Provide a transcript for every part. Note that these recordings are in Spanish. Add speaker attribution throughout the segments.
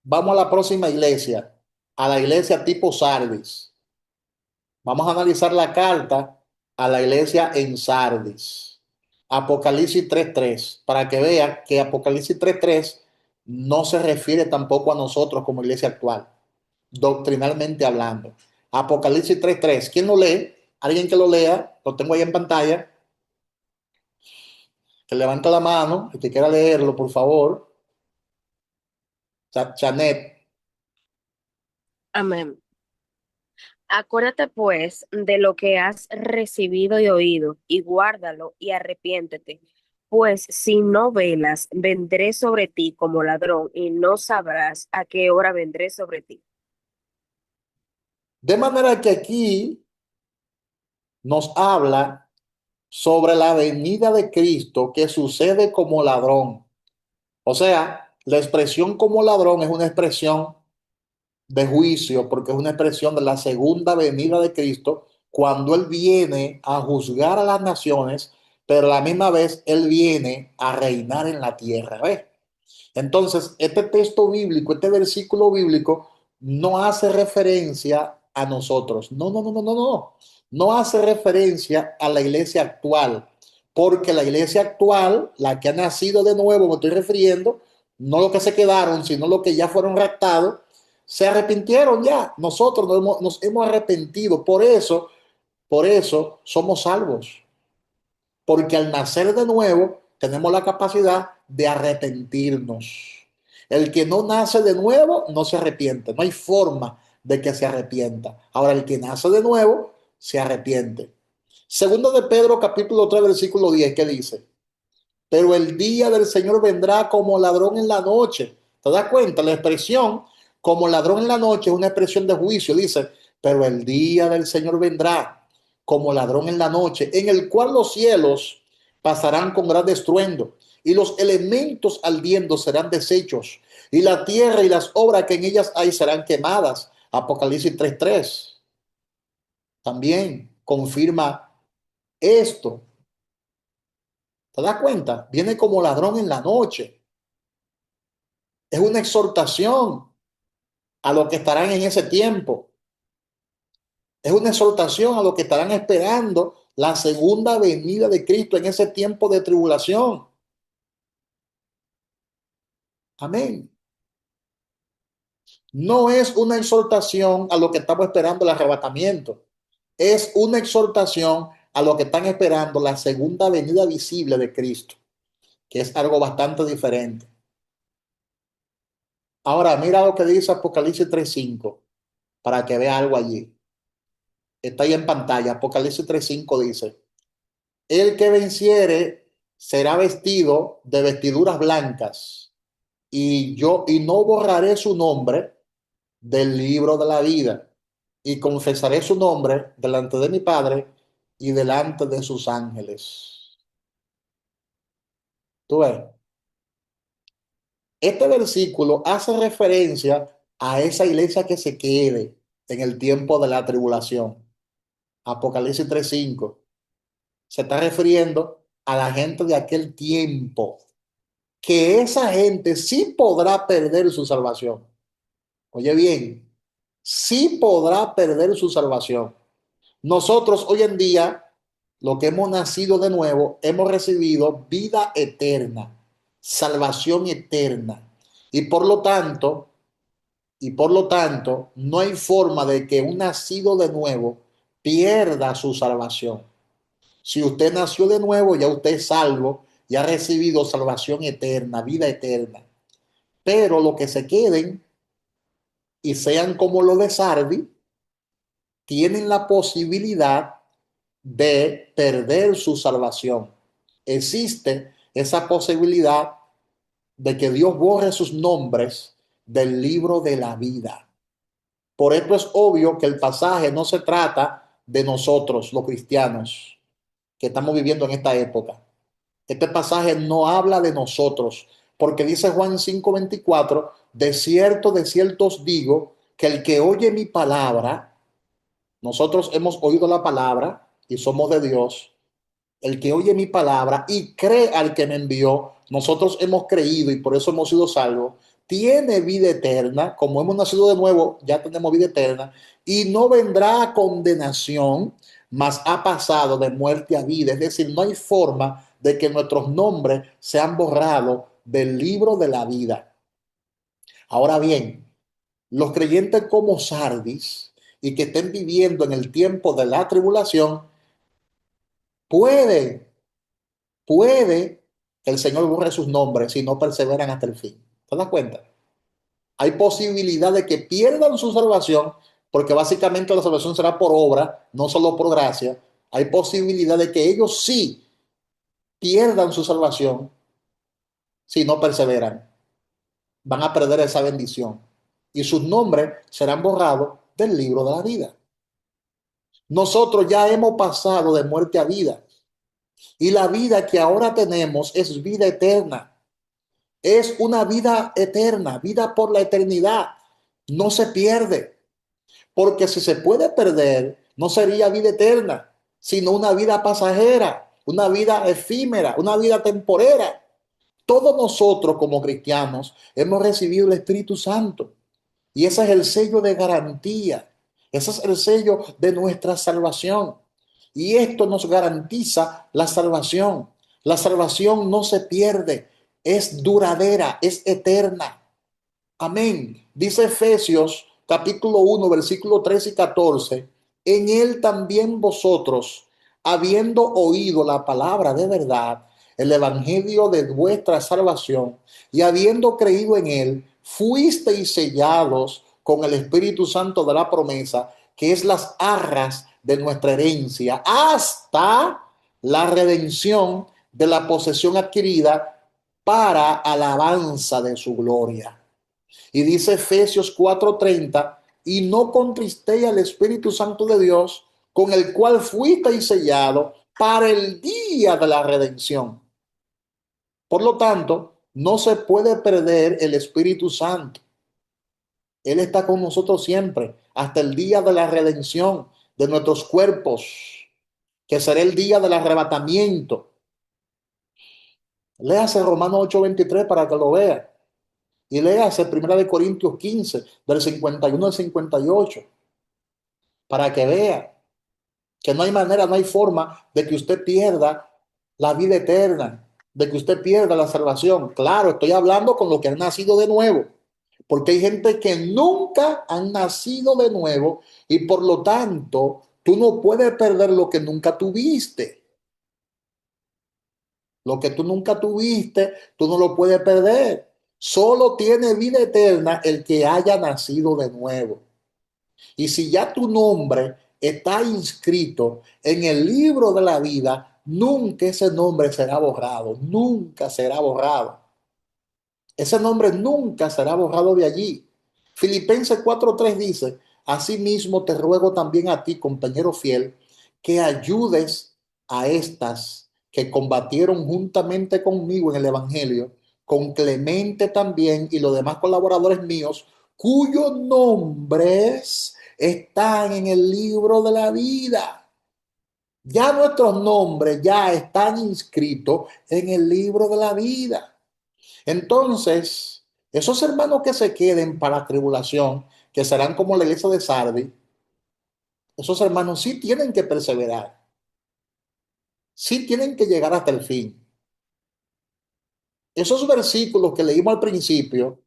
Speaker 1: Vamos a la próxima iglesia, a la iglesia tipo Sardis. Vamos a analizar la carta a la iglesia en Sardis. Apocalipsis 3:3, para que vean que Apocalipsis 3:3 no se refiere tampoco a nosotros como iglesia actual, doctrinalmente hablando. Apocalipsis 3:3, ¿quién lo lee? Alguien que lo lea, lo tengo ahí en pantalla, que levante la mano, el que quiera leerlo, por favor. Chanet.
Speaker 2: Amén. Acuérdate pues de lo que has recibido y oído, y guárdalo y arrepiéntete. Pues si no velas, vendré sobre ti como ladrón, y no sabrás a qué hora vendré sobre ti.
Speaker 1: De manera que aquí nos habla sobre la venida de Cristo que sucede como ladrón. O sea, la expresión como ladrón es una expresión de juicio porque es una expresión de la segunda venida de Cristo cuando Él viene a juzgar a las naciones, pero a la misma vez Él viene a reinar en la tierra. ¿Ves? Entonces, este texto bíblico, este versículo bíblico, no hace referencia a nosotros. No, no, no, no, no, no. No hace referencia a la iglesia actual, porque la iglesia actual, la que ha nacido de nuevo, me estoy refiriendo, no los que se quedaron, sino los que ya fueron raptados, se arrepintieron ya. Nosotros nos hemos arrepentido. Por eso somos salvos, porque al nacer de nuevo tenemos la capacidad de arrepentirnos. El que no nace de nuevo no se arrepiente, no hay forma de que se arrepienta. Ahora, el que nace de nuevo se arrepiente. Segundo de Pedro, capítulo 3 versículo 10, ¿qué dice? Pero el día del Señor vendrá como ladrón en la noche. ¿Te das cuenta? La expresión como ladrón en la noche es una expresión de juicio. Dice, pero el día del Señor vendrá como ladrón en la noche, en el cual los cielos pasarán con gran estruendo y los elementos ardiendo serán deshechos y la tierra y las obras que en ellas hay serán quemadas. Apocalipsis 3:3 también confirma esto. ¿Te das cuenta? Viene como ladrón en la noche. Es una exhortación a los que estarán en ese tiempo. Es una exhortación a los que estarán esperando la segunda venida de Cristo en ese tiempo de tribulación. Amén. No es una exhortación a los que estamos esperando el arrebatamiento. Es una exhortación a los que están esperando la segunda venida visible de Cristo, que es algo bastante diferente. Ahora, mira lo que dice Apocalipsis 3:5 para que vea algo allí. Está ahí en pantalla. Apocalipsis 3:5 dice, el que venciere será vestido de vestiduras blancas y no borraré su nombre del libro de la vida y confesaré su nombre delante de mi Padre y delante de sus ángeles. Tú ves, este versículo hace referencia a esa iglesia que se quede en el tiempo de la tribulación. Apocalipsis 3:5 se está refiriendo a la gente de aquel tiempo, que esa gente sí podrá perder su salvación. Oye bien, sí podrá perder su salvación. Nosotros hoy en día, lo que hemos nacido de nuevo, hemos recibido vida eterna, salvación eterna. Y por lo tanto, no hay forma de que un nacido de nuevo pierda su salvación. Si usted nació de nuevo, ya usted es salvo y ha recibido salvación eterna, vida eterna. Pero los que se queden y sean como los de Sardi, tienen la posibilidad de perder su salvación. Existe esa posibilidad de que Dios borre sus nombres del libro de la vida. Por esto es obvio que el pasaje no se trata de nosotros, los cristianos, que estamos viviendo en esta época. Este pasaje no habla de nosotros, porque dice Juan 5:24, de cierto os digo, que el que oye mi palabra, nosotros hemos oído la palabra y somos de Dios, el que oye mi palabra y cree al que me envió, nosotros hemos creído y por eso hemos sido salvos, tiene vida eterna, como hemos nacido de nuevo, ya tenemos vida eterna, y no vendrá a condenación, mas ha pasado de muerte a vida. Es decir, no hay forma de que nuestros nombres sean borrados del libro de la vida. Ahora bien, los creyentes como Sardis y que estén viviendo en el tiempo de la tribulación, puede, puede que el Señor borre sus nombres si no perseveran hasta el fin. ¿Te das cuenta? Hay posibilidad de que pierdan su salvación, porque básicamente la salvación será por obra, no solo por gracia. Hay posibilidad de que ellos sí pierdan su salvación si no perseveran. Van a perder esa bendición y sus nombres serán borrados del libro de la vida. Nosotros ya hemos pasado de muerte a vida y la vida que ahora tenemos es vida eterna. Es una vida eterna, vida por la eternidad. No se pierde. Porque si se puede perder, no sería vida eterna, sino una vida pasajera, una vida efímera, una vida temporera. Todos nosotros como cristianos hemos recibido el Espíritu Santo y ese es el sello de garantía, ese es el sello de nuestra salvación y esto nos garantiza la salvación. La salvación no se pierde, es duradera, es eterna. Amén. Dice Efesios capítulo 1, versículo 13 y 14. En él también vosotros, habiendo oído la palabra de verdad, el evangelio de vuestra salvación, y habiendo creído en él, fuisteis sellados con el Espíritu Santo de la promesa, que es las arras de nuestra herencia, hasta la redención de la posesión adquirida para alabanza de su gloria. Y dice Efesios 4:30, y no contristéis al Espíritu Santo de Dios, con el cual fuisteis sellado para el día de la redención. Por lo tanto, no se puede perder el Espíritu Santo. Él está con nosotros siempre, hasta el día de la redención de nuestros cuerpos, que será el día del arrebatamiento. Léase Romanos 8:23 para que lo vea. Y léase 1 Corintios 15, del 51 al 58, para que vea que no hay manera, no hay forma de que usted pierda la vida eterna, de que usted pierda la salvación. Claro, estoy hablando con los que han nacido de nuevo, porque hay gente que nunca han nacido de nuevo y por lo tanto tú no puedes perder lo que nunca tuviste. Lo que tú nunca tuviste, tú no lo puedes perder. Solo tiene vida eterna el que haya nacido de nuevo. Y si ya tu nombre está inscrito en el libro de la vida, nunca ese nombre será borrado, nunca será borrado. Ese nombre nunca será borrado de allí. Filipenses 4:3 dice, asimismo te ruego también a ti, compañero fiel, que ayudes a estas que combatieron juntamente conmigo en el Evangelio, con Clemente también y los demás colaboradores míos, cuyos nombres están en el libro de la vida. Ya nuestros nombres ya están inscritos en el libro de la vida. Entonces, esos hermanos que se queden para la tribulación, que serán como la iglesia de Sardi, esos hermanos sí tienen que perseverar, sí tienen que llegar hasta el fin. Esos versículos que leímos al principio,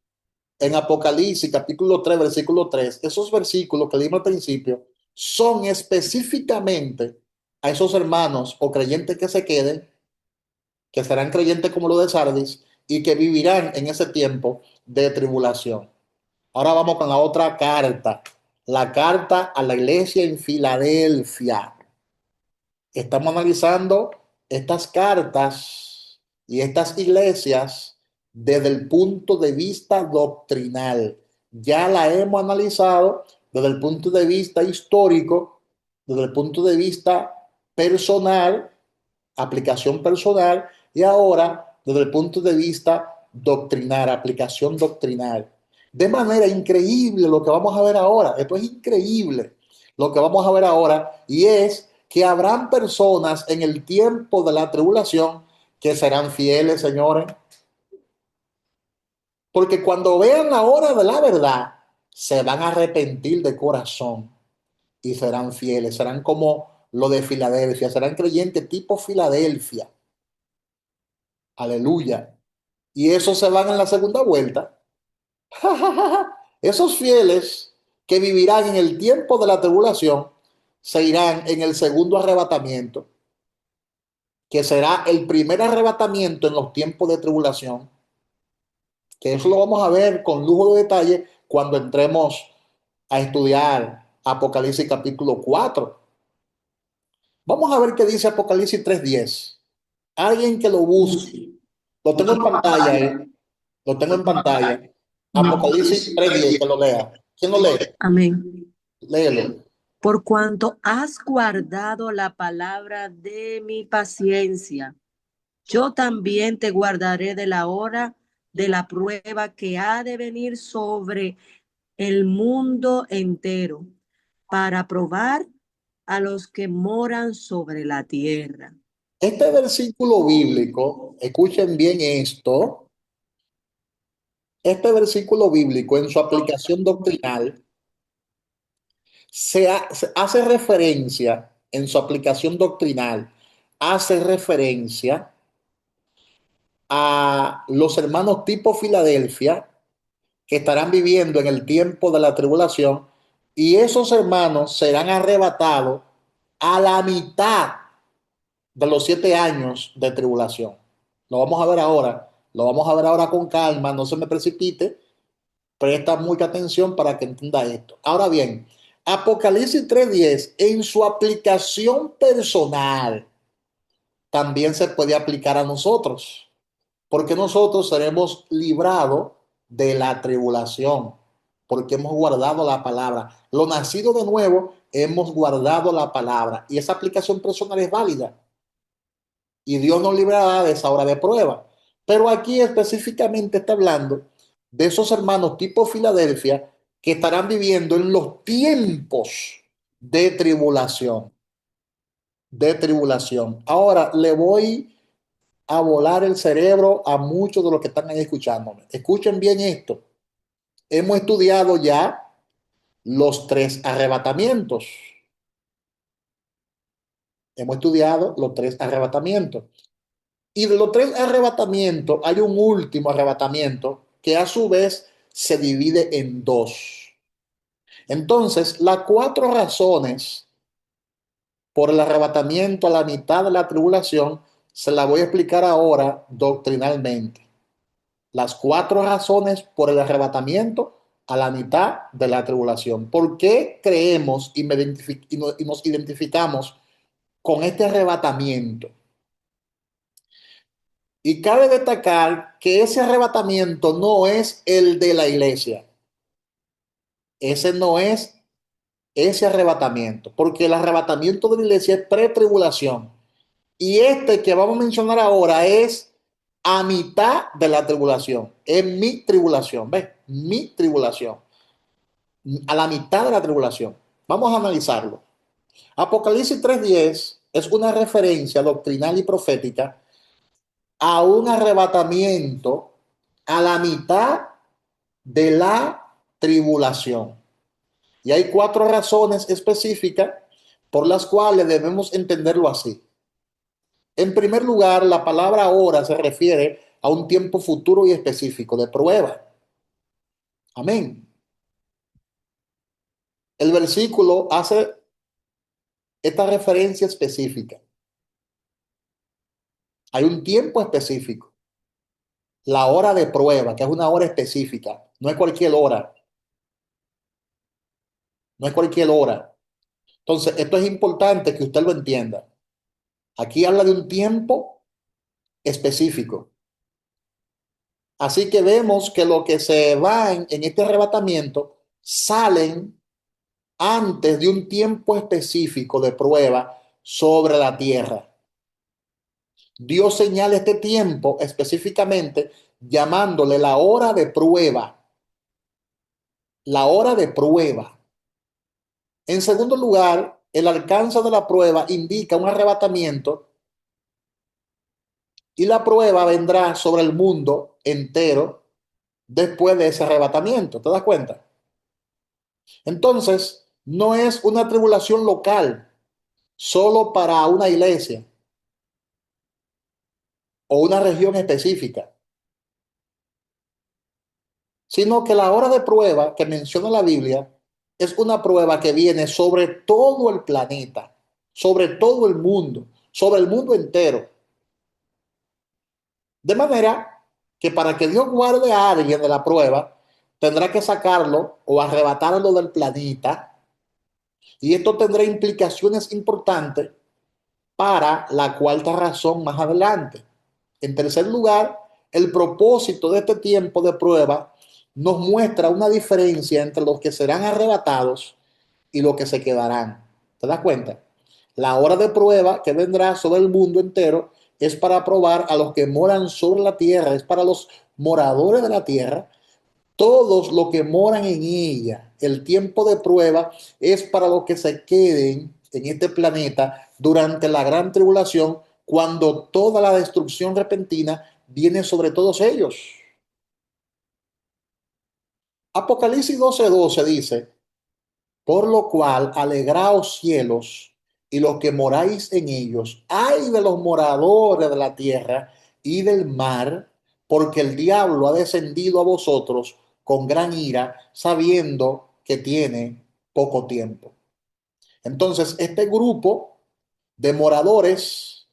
Speaker 1: en Apocalipsis capítulo 3 versículo 3, esos versículos que leímos al principio, son específicamente a esos hermanos o creyentes que se queden, que serán creyentes como los de Sardis y que vivirán en ese tiempo de tribulación. Ahora vamos con la otra carta, la carta a la iglesia en Filadelfia. Estamos analizando estas cartas y estas iglesias desde el punto de vista doctrinal. Ya la hemos analizado desde el punto de vista histórico, desde el punto de vista personal, aplicación personal, y ahora desde el punto de vista doctrinal, aplicación doctrinal. De manera increíble lo que vamos a ver ahora, esto es increíble lo que vamos a ver ahora, y es que habrán personas en el tiempo de la tribulación que serán fieles, señores. Porque cuando vean la hora de la verdad, se van a arrepentir de corazón y serán fieles, serán como lo de Filadelfia, serán creyentes tipo Filadelfia. Aleluya. Y esos se van en la segunda vuelta. Esos fieles que vivirán en el tiempo de la tribulación se irán en el segundo arrebatamiento, que será el primer arrebatamiento en los tiempos de tribulación, que eso lo vamos a ver con lujo de detalle cuando entremos a estudiar Apocalipsis capítulo 4. Vamos a ver qué dice Apocalipsis 3:10. Alguien que lo busque. Lo tengo en pantalla, lo tengo en pantalla. Apocalipsis 3:10, que lo lea. ¿Quién lo lee?
Speaker 3: Amén.
Speaker 1: Léelo.
Speaker 3: Por cuanto has guardado la palabra de mi paciencia, yo también te guardaré de la hora de la prueba que ha de venir sobre el mundo entero, para probar a los que moran sobre la tierra.
Speaker 1: Este versículo bíblico, escuchen bien esto, este versículo bíblico en su aplicación doctrinal se hace referencia, en su aplicación doctrinal, hace referencia a los hermanos tipo Filadelfia que estarán viviendo en el tiempo de la tribulación y esos hermanos serán arrebatados a la mitad de los 7 años de tribulación. Lo vamos a ver ahora con calma, no se me precipite, presta mucha atención para que entienda esto. Ahora bien, Apocalipsis 3:10 en su aplicación personal también se puede aplicar a nosotros, porque nosotros seremos librados de la tribulación, porque hemos guardado la palabra. Lo nacido de nuevo, hemos guardado la palabra y esa aplicación personal es válida y Dios nos librará de esa hora de prueba. Pero aquí específicamente está hablando de esos hermanos tipo Filadelfia que estarán viviendo en los tiempos de tribulación, de tribulación. Ahora le voy a volar el cerebro a muchos de los que están ahí escuchándome. Escuchen bien esto. Hemos estudiado ya los tres arrebatamientos. Hemos estudiado los tres arrebatamientos. Y de los tres arrebatamientos hay un último arrebatamiento que a su vez se divide en dos. Entonces, las cuatro razones por el arrebatamiento a la mitad de la tribulación se las voy a explicar ahora doctrinalmente. Las cuatro razones por el arrebatamiento a la mitad de la tribulación. ¿Por qué creemos y nos identificamos con este arrebatamiento? Y cabe destacar que ese arrebatamiento no es el de la iglesia. Ese no es ese arrebatamiento, porque el arrebatamiento de la iglesia es pretribulación. Y este que vamos a mencionar ahora es a mitad de la tribulación. Es mi tribulación, ¿ves? Mi tribulación. A la mitad de la tribulación. Vamos a analizarlo. Apocalipsis 3:10 es una referencia doctrinal y profética a un arrebatamiento a la mitad de la tribulación. Y hay cuatro razones específicas por las cuales debemos entenderlo así. En primer lugar, la palabra ahora se refiere a un tiempo futuro y específico de prueba. Amén. El versículo hace esta referencia específica. Hay un tiempo específico. La hora de prueba, que es una hora específica. No es cualquier hora. No es cualquier hora. Entonces, esto es importante que usted lo entienda. Aquí habla de un tiempo específico. Así que vemos que lo que se van en este arrebatamiento salen antes de un tiempo específico de prueba sobre la tierra. Dios señala este tiempo específicamente llamándole la hora de prueba. La hora de prueba. En segundo lugar, el alcance de la prueba indica un arrebatamiento y la prueba vendrá sobre el mundo entero después de ese arrebatamiento. ¿Te das cuenta? Entonces, no es una tribulación local, solo para una iglesia o una región específica, sino que la hora de prueba que menciona la Biblia es una prueba que viene sobre todo el planeta, sobre todo el mundo, sobre el mundo entero. De manera que para que Dios guarde a alguien de la prueba, tendrá que sacarlo o arrebatarlo del planeta, y esto tendrá implicaciones importantes para la cuarta razón más adelante. En tercer lugar, el propósito de este tiempo de prueba nos muestra una diferencia entre los que serán arrebatados y los que se quedarán. ¿Te das cuenta? La hora de prueba que vendrá sobre el mundo entero es para probar a los que moran sobre la tierra, es para los moradores de la tierra, todos los que moran en ella. El tiempo de prueba es para los que se queden en este planeta durante la gran tribulación, cuando toda la destrucción repentina viene sobre todos ellos. Apocalipsis 12:12 dice: por lo cual, alegraos cielos y los que moráis en ellos, ay de los moradores de la tierra y del mar, porque el diablo ha descendido a vosotros con gran ira, sabiendo que tiene poco tiempo. Entonces, de moradores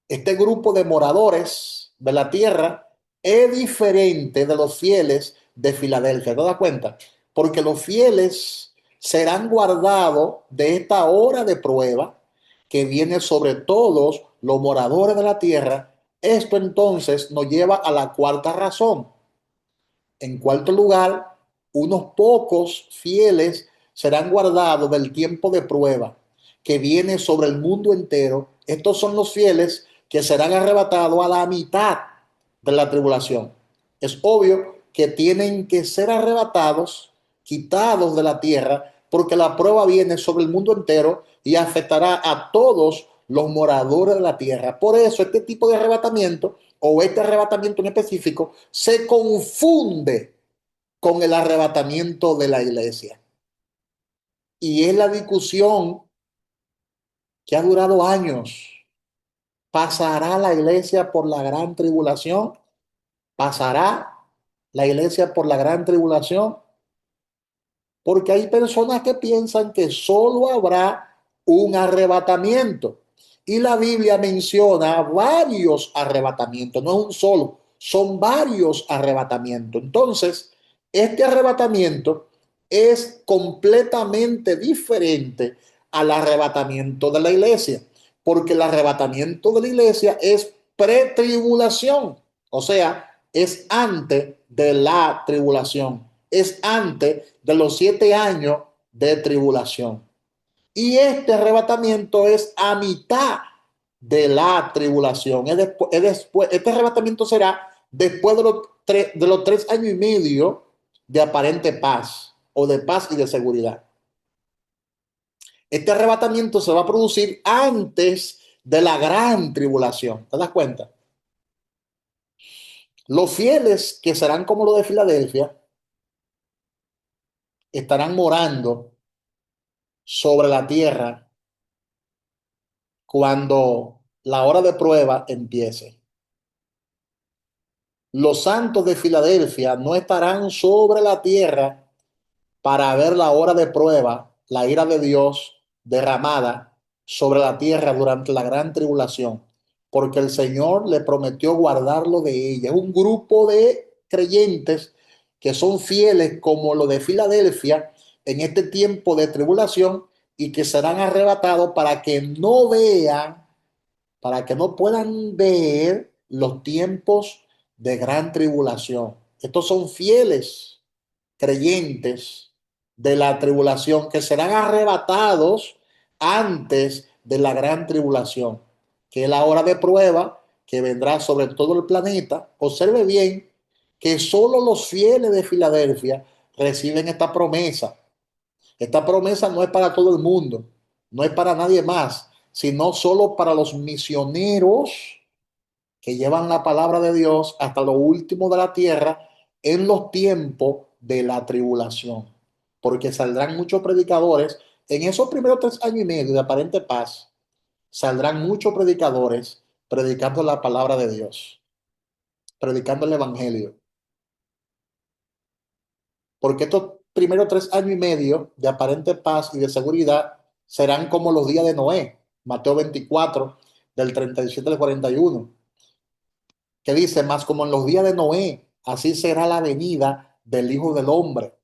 Speaker 1: este grupo de moradores de la tierra es diferente de los fieles de Filadelfia. ¿Te das cuenta? Porque los fieles serán guardados de esta hora de prueba que viene sobre todos los moradores de la tierra. Esto entonces nos lleva a la cuarta razón. En cuarto lugar, unos pocos fieles serán guardados del tiempo de prueba que viene sobre el mundo entero. Estos son los fieles que serán arrebatados a la mitad de la tribulación. Es obvio que tienen que ser arrebatados, quitados de la tierra, porque la prueba viene sobre el mundo entero y afectará a todos los moradores de la tierra. Por eso este tipo de arrebatamiento, o este arrebatamiento en específico, se confunde con el arrebatamiento de la iglesia. Y es la discusión que ha durado años. ¿Pasará la iglesia por la gran tribulación? ¿Pasará la iglesia por la gran tribulación? Porque hay personas que piensan que solo habrá un arrebatamiento. Y la Biblia menciona varios arrebatamientos, no es un solo, son varios arrebatamientos. Entonces, este arrebatamiento es completamente diferente al arrebatamiento de la iglesia, porque el arrebatamiento de la iglesia es pretribulación, o sea, es antes de la tribulación, es antes de los 7 años de tribulación. Y este arrebatamiento es a mitad de la tribulación. Este arrebatamiento será después de los 3 años y medio de aparente paz, o de paz y de seguridad. Este arrebatamiento se va a producir antes de la gran tribulación. ¿Te das cuenta? Los fieles, que serán como los de Filadelfia, estarán morando sobre la tierra cuando la hora de prueba empiece. Los santos de Filadelfia no estarán sobre la tierra para ver la hora de prueba, la ira de Dios derramada sobre la tierra durante la gran tribulación, porque el Señor le prometió guardarlo de ella. Es un grupo de creyentes que son fieles como lo de Filadelfia en este tiempo de tribulación, y que serán arrebatados para que no puedan ver los tiempos de gran tribulación. Estos son fieles creyentes de la tribulación que serán arrebatados antes de la gran tribulación, que es la hora de prueba que vendrá sobre todo el planeta. Observe bien que solo los fieles de Filadelfia reciben esta promesa. Esta promesa no es para todo el mundo, no es para nadie más, sino solo para los misioneros que llevan la palabra de Dios hasta lo último de la tierra, en los tiempos de la tribulación, porque saldrán muchos predicadores. En esos primeros 3 años y medio de aparente paz, saldrán muchos predicadores predicando la palabra de Dios, predicando el evangelio, porque estos primeros 3 años y medio de aparente paz y de seguridad serán como los días de Noé, Mateo 24, del 37 al 41, que dice: más como en los días de Noé, así será la venida del Hijo del Hombre.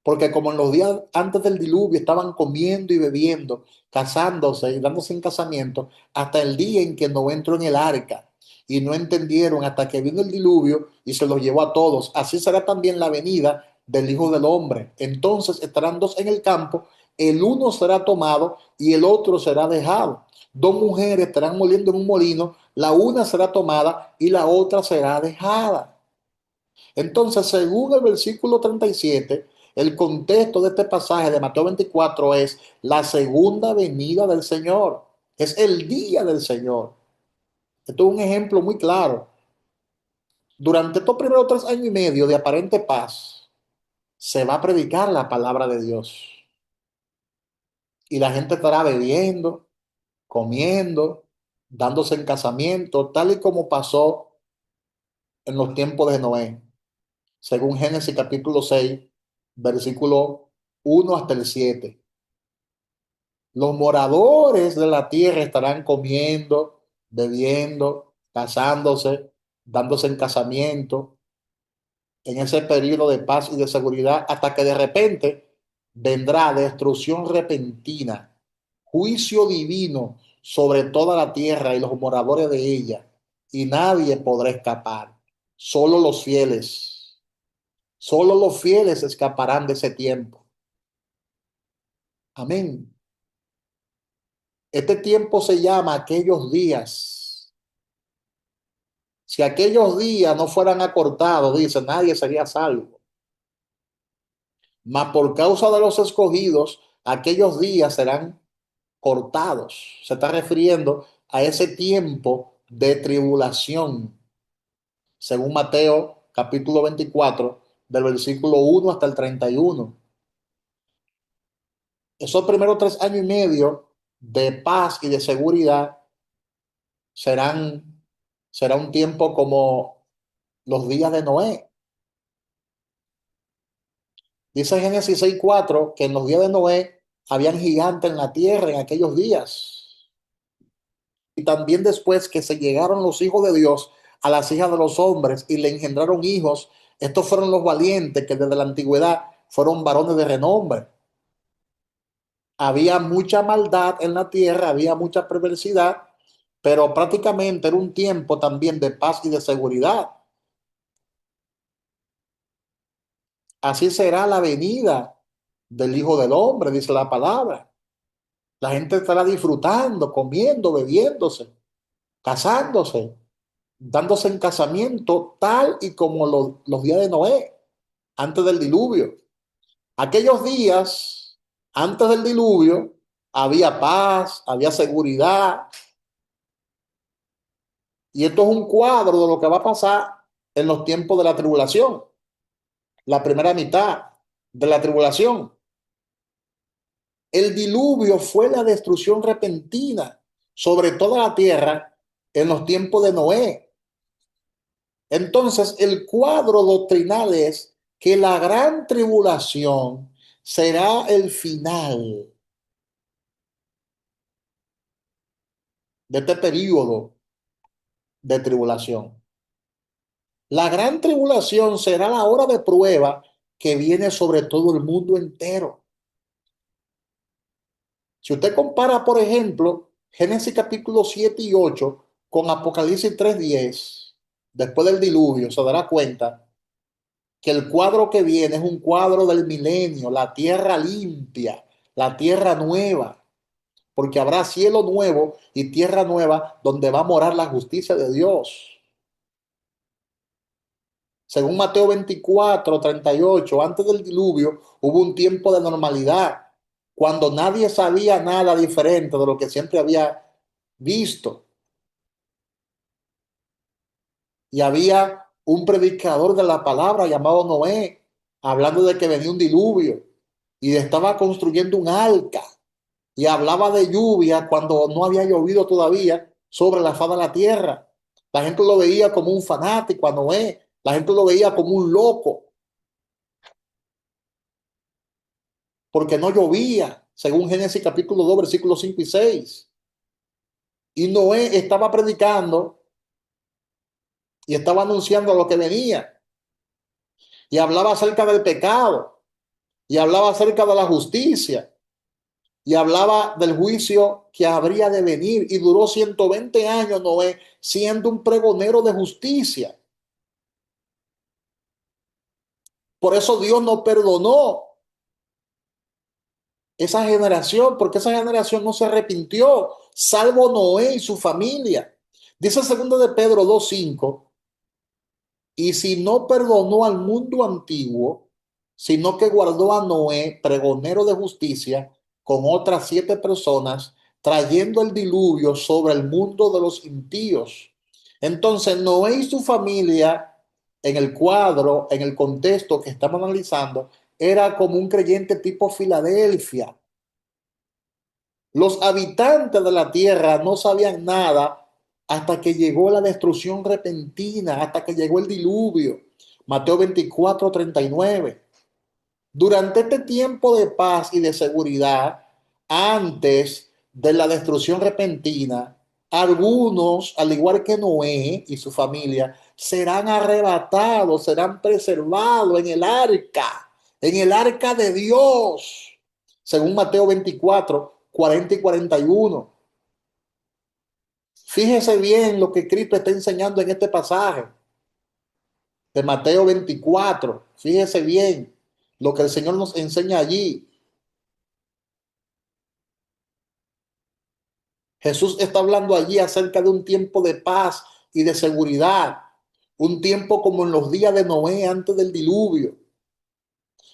Speaker 1: Porque como en los días antes del diluvio estaban comiendo y bebiendo, casándose y dándose en casamiento, hasta el día en que Noé entró en el arca y no entendieron hasta que vino el diluvio y se los llevó a todos. Así será también la venida del Hijo del Hombre. Entonces estarán dos en el campo, el uno será tomado y el otro será dejado. Dos mujeres estarán moliendo en un molino, la una será tomada y la otra será dejada. Entonces, según el versículo 37, el contexto de este pasaje de Mateo 24 es la segunda venida del Señor. Es el día del Señor. Esto es un ejemplo muy claro. Durante estos primeros 3 años y medio de aparente paz, se va a predicar la palabra de Dios. Y la gente estará bebiendo, comiendo, dándose en casamiento, tal y como pasó en los tiempos de Noé, según Génesis capítulo 6, versículo 1 hasta el 7. Los moradores de la tierra estarán comiendo, bebiendo, casándose, dándose en casamiento, en ese periodo de paz y de seguridad, hasta que de repente vendrá destrucción repentina, juicio divino sobre toda la tierra y los moradores de ella, y nadie podrá escapar, solo los fieles. Solo los fieles escaparán de ese tiempo. Amén. Este tiempo se llama aquellos días. Si aquellos días no fueran acortados, dice, nadie sería salvo. Mas por causa de los escogidos, aquellos días serán cortados. Se está refiriendo a ese tiempo de tribulación, según Mateo capítulo 24, del versículo 1 hasta el 31. Esos primeros 3 años y medio de paz y de seguridad serán, será un tiempo como los días de Noé. Dice Génesis 6:4 que en los días de Noé habían gigantes en la tierra en aquellos días. Y también después que se llegaron los hijos de Dios a las hijas de los hombres y le engendraron hijos, estos fueron los valientes que desde la antigüedad fueron varones de renombre. Había mucha maldad en la tierra, había mucha perversidad, pero prácticamente era un tiempo también de paz y de seguridad. Así será la venida del Hijo del Hombre, dice la palabra. La gente estará disfrutando, comiendo, bebiéndose, casándose, dándose en casamiento, tal y como los días de Noé, antes del diluvio. Aquellos días, antes del diluvio, había paz, había seguridad. Y esto es un cuadro de lo que va a pasar en los tiempos de la tribulación, la primera mitad de la tribulación. El diluvio fue la destrucción repentina sobre toda la tierra en los tiempos de Noé. Entonces, el cuadro doctrinal es que la gran tribulación será el final de este periodo de tribulación. La gran tribulación será la hora de prueba que viene sobre todo el mundo entero. Si usted compara, por ejemplo, Génesis capítulo 7 y 8 con Apocalipsis 3:10, después del diluvio, se dará cuenta que el cuadro que viene es un cuadro del milenio, la tierra limpia, la tierra nueva, porque habrá cielo nuevo y tierra nueva donde va a morar la justicia de Dios. Según Mateo 24:38, antes del diluvio hubo un tiempo de normalidad, cuando nadie sabía nada diferente de lo que siempre había visto. Y había un predicador de la palabra llamado Noé, hablando de que venía un diluvio y estaba construyendo un arca y hablaba de lluvia cuando no había llovido todavía sobre la faz de la tierra. La gente lo veía como un fanático a Noé, la gente lo veía como un loco porque no llovía, según Génesis capítulo 2, versículos 5 y 6. Y Noé estaba predicando y estaba anunciando lo que venía y hablaba acerca del pecado y hablaba acerca de la justicia y hablaba del juicio que habría de venir, y duró 120 años Noé siendo un pregonero de justicia. Por eso Dios no perdonó esa generación, porque esa generación no se arrepintió, salvo Noé y su familia. Dice el segundo de Pedro 2:5, y si no perdonó al mundo antiguo, sino que guardó a Noé, pregonero de justicia, con otras 7 personas, trayendo el diluvio sobre el mundo de los impíos. Entonces, Noé y su familia, en el cuadro, en el contexto que estamos analizando, era como un creyente tipo Filadelfia. Los habitantes de la tierra no sabían nada hasta que llegó la destrucción repentina, hasta que llegó el diluvio. Mateo 24:39. Durante este tiempo de paz y de seguridad, antes de la destrucción repentina, algunos, al igual que Noé y su familia, serán arrebatados, serán preservados en el arca de Dios, según Mateo 24:40 y 41. Fíjese bien lo que Cristo está enseñando en este pasaje de Mateo 24. Fíjese bien lo que el Señor nos enseña allí. Jesús está hablando allí acerca de un tiempo de paz y de seguridad, un tiempo como en los días de Noé antes del diluvio.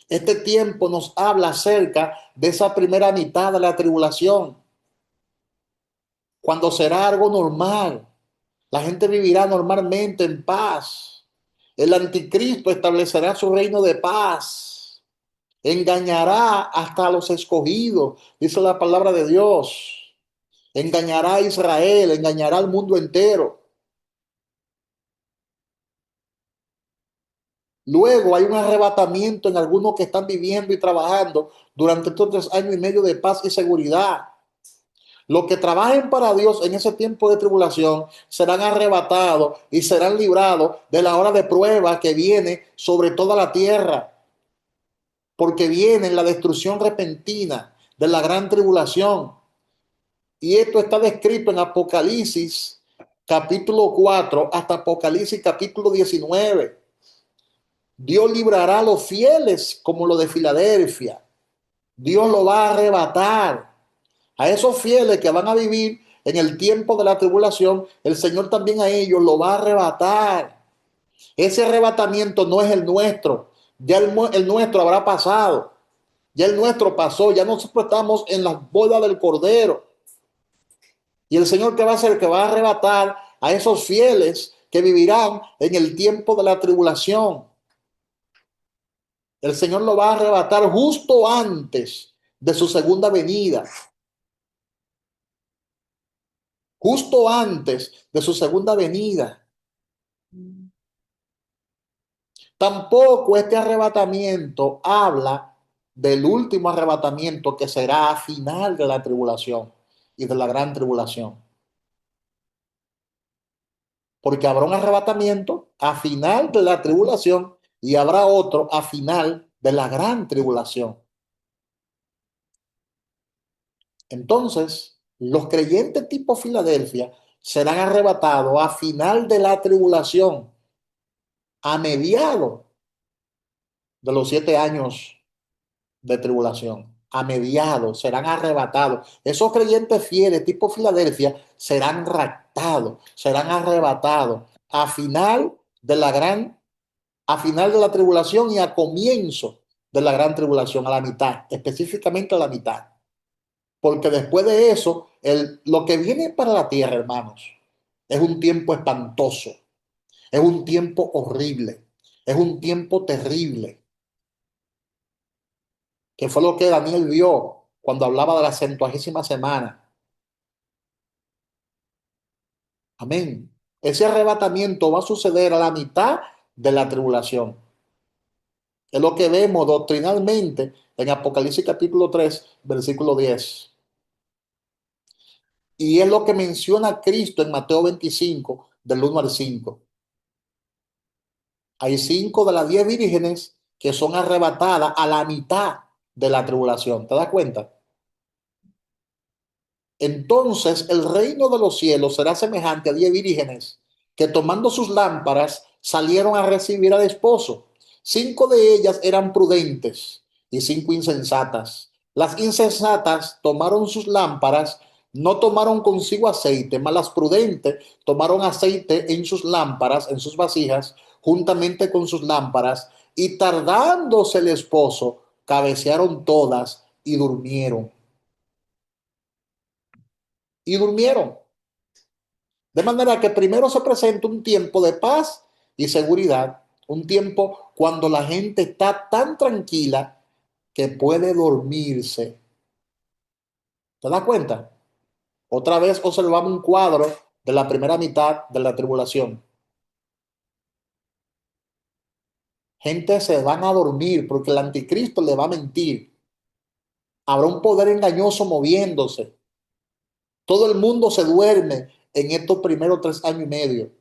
Speaker 1: Este tiempo nos habla acerca de esa primera mitad de la tribulación, cuando será algo normal. La gente vivirá normalmente en paz. El anticristo establecerá su reino de paz. Engañará hasta a los escogidos, dice la palabra de Dios. Engañará a Israel, engañará al mundo entero. Luego hay un arrebatamiento en algunos que están viviendo y trabajando durante estos 3 años y medio de paz y seguridad. Los que trabajen para Dios en ese tiempo de tribulación serán arrebatados y serán librados de la hora de prueba que viene sobre toda la tierra, porque viene la destrucción repentina de la gran tribulación. Y esto está descrito en Apocalipsis capítulo 4 hasta Apocalipsis capítulo 19. Dios librará a los fieles como lo de Filadelfia. Dios lo va a arrebatar. A esos fieles que van a vivir en el tiempo de la tribulación, el Señor también a ellos lo va a arrebatar. Ese arrebatamiento no es el nuestro. Ya el nuestro habrá pasado. Ya el nuestro pasó. Ya nosotros estamos en las bodas del Cordero. Y el Señor, ¿qué va a hacer? Que va a arrebatar a esos fieles que vivirán en el tiempo de la tribulación. El Señor lo va a arrebatar justo antes de su segunda venida. Justo antes de su segunda venida. Tampoco este arrebatamiento habla del último arrebatamiento que será a final de la tribulación y de la gran tribulación. Porque habrá un arrebatamiento a final de la tribulación y habrá otro a final de la gran tribulación. Entonces, los creyentes tipo Filadelfia serán arrebatados a final de la tribulación, a mediados de los 7 años de tribulación. A mediados serán arrebatados. Esos creyentes fieles tipo Filadelfia serán raptados, serán arrebatados a final de la tribulación y a comienzo de la gran tribulación, a la mitad, específicamente a la mitad. Porque después de eso, lo que viene para la tierra, hermanos, es un tiempo espantoso. Es un tiempo horrible, es un tiempo terrible, que fue lo que Daniel vio cuando hablaba de la 70ª semana. Amén. Ese arrebatamiento va a suceder a la mitad de la tribulación. Es lo que vemos doctrinalmente en Apocalipsis capítulo 3, versículo 10. Y es lo que menciona Cristo en Mateo 25, del 1 al 5. Hay 5 de las 10 vírgenes que son arrebatadas a la mitad de la tribulación. ¿Te das cuenta? Entonces el reino de los cielos será semejante a 10 vírgenes que tomando sus lámparas salieron a recibir al esposo. 5 de ellas eran prudentes y 5 insensatas. Las insensatas tomaron sus lámparas, no tomaron consigo aceite, mas las prudentes tomaron aceite en sus lámparas, en sus vasijas, juntamente con sus lámparas, y tardándose el esposo, cabecearon todas y durmieron. Y durmieron. De manera que primero se presenta un tiempo de paz y seguridad, un tiempo cuando la gente está tan tranquila que puede dormirse. ¿Te das cuenta? Otra vez observamos un cuadro de la primera mitad de la tribulación. Gente se van a dormir porque el anticristo le va a mentir. Habrá un poder engañoso moviéndose. Todo el mundo se duerme en estos primeros 3 años y medio.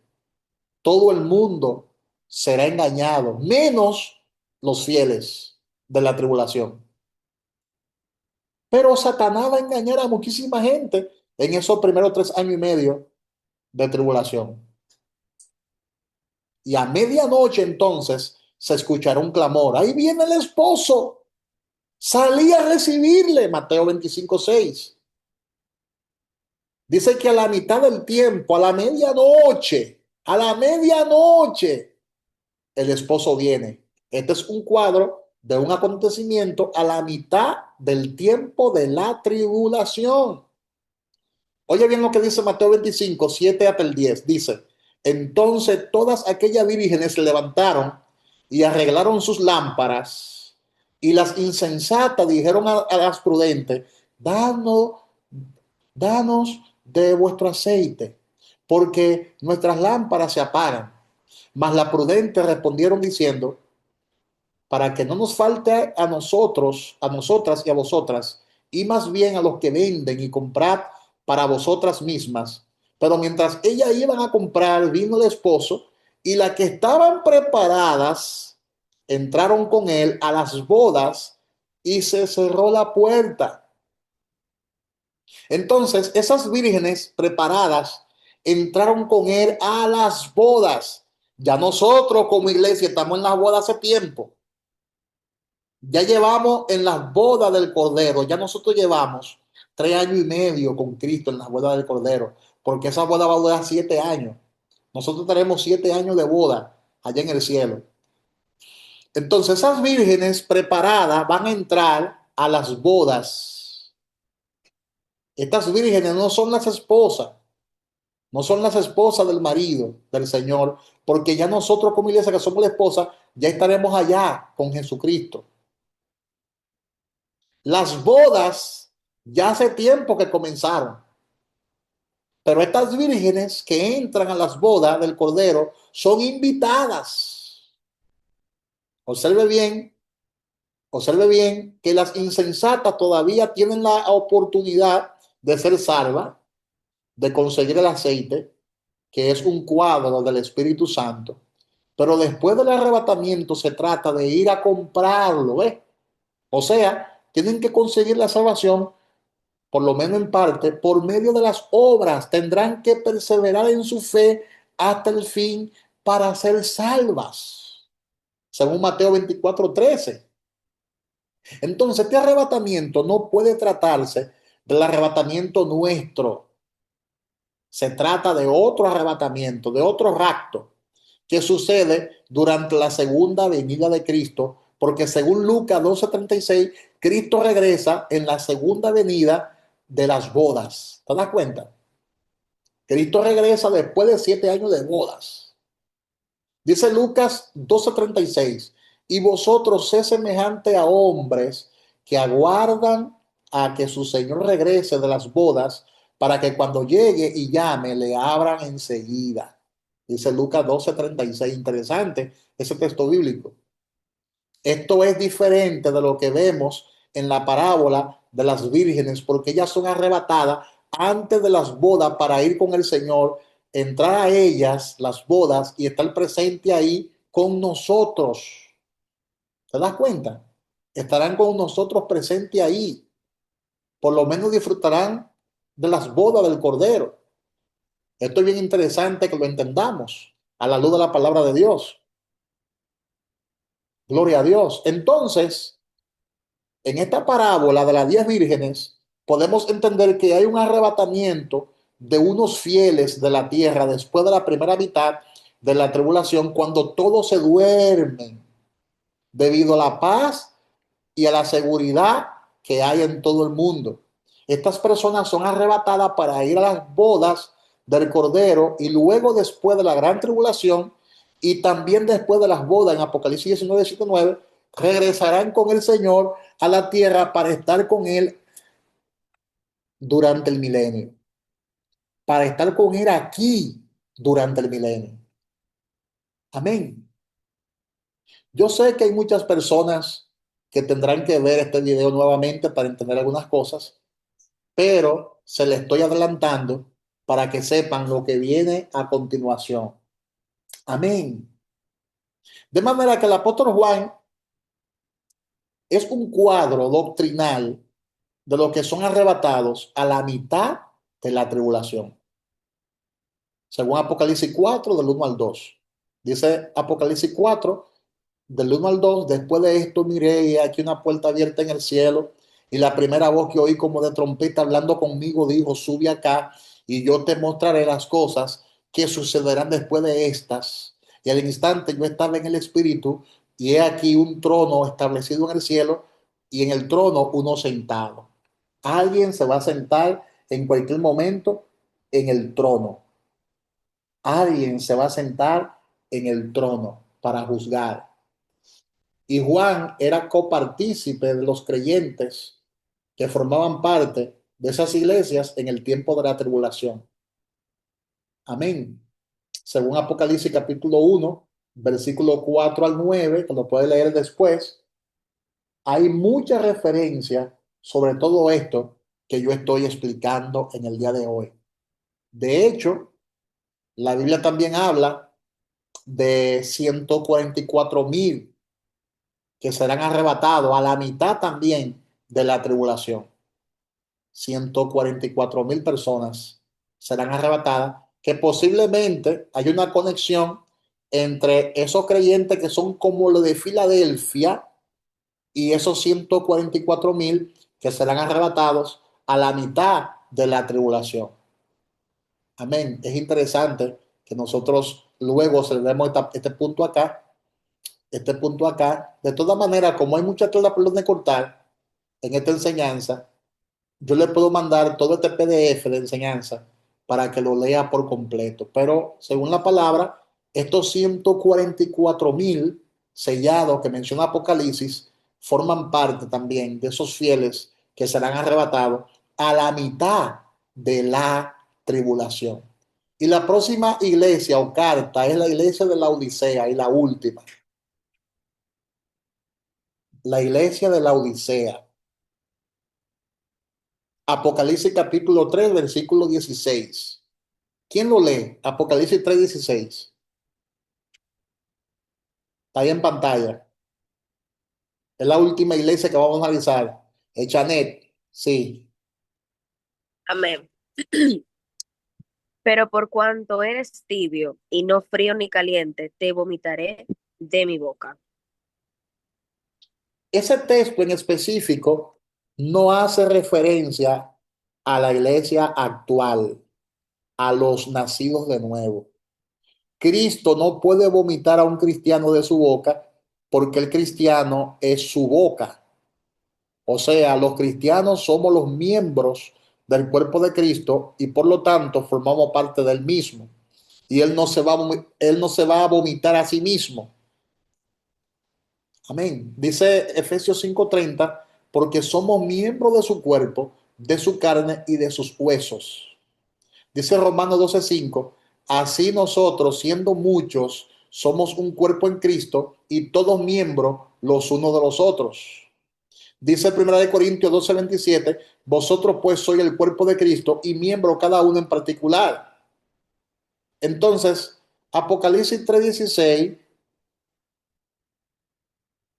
Speaker 1: Todo el mundo será engañado, menos los fieles de la tribulación. Pero Satanás va a engañar a muchísima gente en esos primeros 3 años y medio de tribulación. Y a medianoche entonces se escuchará un clamor. Ahí viene el esposo. Salí a recibirle. Mateo 25:6. Dice que a la mitad del tiempo, a la medianoche, el esposo viene. Este es un cuadro de un acontecimiento a la mitad del tiempo de la tribulación. Oye bien lo que dice Mateo 25, 7 hasta el 10. Dice, entonces todas aquellas vírgenes se levantaron y arreglaron sus lámparas, y las insensatas dijeron a las prudentes, danos, danos de vuestro aceite, porque nuestras lámparas se apagan. Mas las prudentes respondieron diciendo, para que no nos falte a nosotros, a nosotras y a vosotras, y más bien a los que venden y comprad para vosotras mismas. Pero mientras ellas iban a comprar, vino el esposo, y las que estaban preparadas entraron con él a las bodas y se cerró la puerta. Entonces esas vírgenes preparadas entraron con él a las bodas. Ya nosotros como iglesia estamos en las bodas hace tiempo. Ya llevamos en las bodas del Cordero, ya nosotros llevamos 3 años y medio con Cristo en las bodas del Cordero, porque esa boda va a durar 7 años. Nosotros tenemos 7 años de boda allá en el cielo. Entonces esas vírgenes preparadas van a entrar a las bodas. Estas vírgenes no son las esposas, no son las esposas del marido, del Señor, porque ya nosotros como iglesia que somos la esposa, ya estaremos allá con Jesucristo. Las bodas ya hace tiempo que comenzaron, pero estas vírgenes que entran a las bodas del Cordero son invitadas. Observe bien, observe bien que las insensatas todavía tienen la oportunidad de ser salvas, de conseguir el aceite, que es un cuadro del Espíritu Santo. Pero después del arrebatamiento se trata de ir a comprarlo, ¿eh? O sea, tienen que conseguir la salvación, por lo menos en parte, por medio de las obras. Tendrán que perseverar en su fe hasta el fin para ser salvas, según Mateo 24:13. Entonces, este arrebatamiento no puede tratarse del arrebatamiento nuestro. Se trata de otro arrebatamiento, de otro rapto, que sucede durante la segunda venida de Cristo, porque según Lucas 12:36, Cristo regresa en la segunda venida de las bodas. ¿Te das cuenta? Cristo regresa después de 7 años de bodas. Dice Lucas 12:36, y vosotros sé semejante a hombres que aguardan a que su señor regrese de las bodas para que cuando llegue y llame le abran enseguida. Dice Lucas 12:36, interesante ese texto bíblico. Esto es diferente de lo que vemos en la parábola de las vírgenes, porque ellas son arrebatadas antes de las bodas para ir con el Señor, entrar a ellas, las bodas, y estar presente ahí con nosotros. ¿Te das cuenta? Estarán con nosotros presente ahí. Por lo menos disfrutarán de las bodas del Cordero. Esto es bien interesante que lo entendamos a la luz de la palabra de Dios. Gloria a Dios. Entonces, en esta parábola de las 10 vírgenes, podemos entender que hay un arrebatamiento de unos fieles de la tierra después de la primera mitad de la tribulación, cuando todos se duermen debido a la paz y a la seguridad que hay en todo el mundo. Estas personas son arrebatadas para ir a las bodas del Cordero y luego después de la gran tribulación y también después de las bodas en Apocalipsis 19:9 regresarán con el Señor a la tierra para estar con Él durante el milenio, para estar con Él aquí durante el milenio. Amén. Yo sé que hay muchas personas que tendrán que ver este video nuevamente para entender algunas cosas, pero se le estoy adelantando para que sepan lo que viene a continuación. Amén. De manera que el apóstol Juan es un cuadro doctrinal de los que son arrebatados a la mitad de la tribulación. Según Apocalipsis 4, del 1 al 2. Dice Apocalipsis 4, del 1 al 2, después de esto miré y aquí una puerta abierta en el cielo, y la primera voz que oí como de trompeta hablando conmigo dijo, sube acá y yo te mostraré las cosas que sucederán después de estas. Y al instante yo estaba en el espíritu y he aquí un trono establecido en el cielo y en el trono uno sentado. Alguien se va a sentar en cualquier momento en el trono. Alguien se va a sentar en el trono para juzgar. Y Juan era copartícipe de los creyentes que formaban parte de esas iglesias en el tiempo de la tribulación. Amén. Según Apocalipsis capítulo 1, versículo 4 al 9, que lo puede leer después, hay mucha referencia sobre todo esto que yo estoy explicando en el día de hoy. De hecho, la Biblia también habla de 144,000 que serán arrebatados a la mitad también de la tribulación. 144,000 personas serán arrebatadas, que posiblemente hay una conexión entre esos creyentes que son como los de Filadelfia y esos 144,000 que serán arrebatados a la mitad de la tribulación. Amén. Es interesante que nosotros luego celebremos este punto acá, este punto acá. De todas maneras, como hay mucha tela por donde cortar en esta enseñanza, yo le puedo mandar todo este PDF de enseñanza para que lo lea por completo. Pero según la palabra, estos 144,000 sellados que menciona Apocalipsis forman parte también de esos fieles que serán arrebatados a la mitad de la tribulación. Y la próxima iglesia o carta es la iglesia de la Odisea y la última. La iglesia de la Odisea. Apocalipsis capítulo 3, versículo 16. ¿Quién lo lee? Apocalipsis 3:16. Está ahí en pantalla. Es la última iglesia que vamos a analizar. El Chanet. Sí.
Speaker 2: Amén. Pero por cuanto eres tibio y no frío ni caliente, te vomitaré de mi boca.
Speaker 1: Ese texto en específico no hace referencia a la iglesia actual, a los nacidos de nuevo. Cristo no puede vomitar a un cristiano de su boca porque el cristiano es su boca. O sea, los cristianos somos los miembros del cuerpo de Cristo y por lo tanto formamos parte del mismo. y él no se va a vomitar a sí mismo. Amén. Dice Efesios 5:30, porque somos miembros de su cuerpo, de su carne y de sus huesos. Dice Romanos 12:5, así nosotros, siendo muchos, somos un cuerpo en Cristo y todos miembros los unos de los otros. Dice 1 Corintios 12:27, vosotros pues sois el cuerpo de Cristo y miembro cada uno en particular. Entonces, Apocalipsis 3:16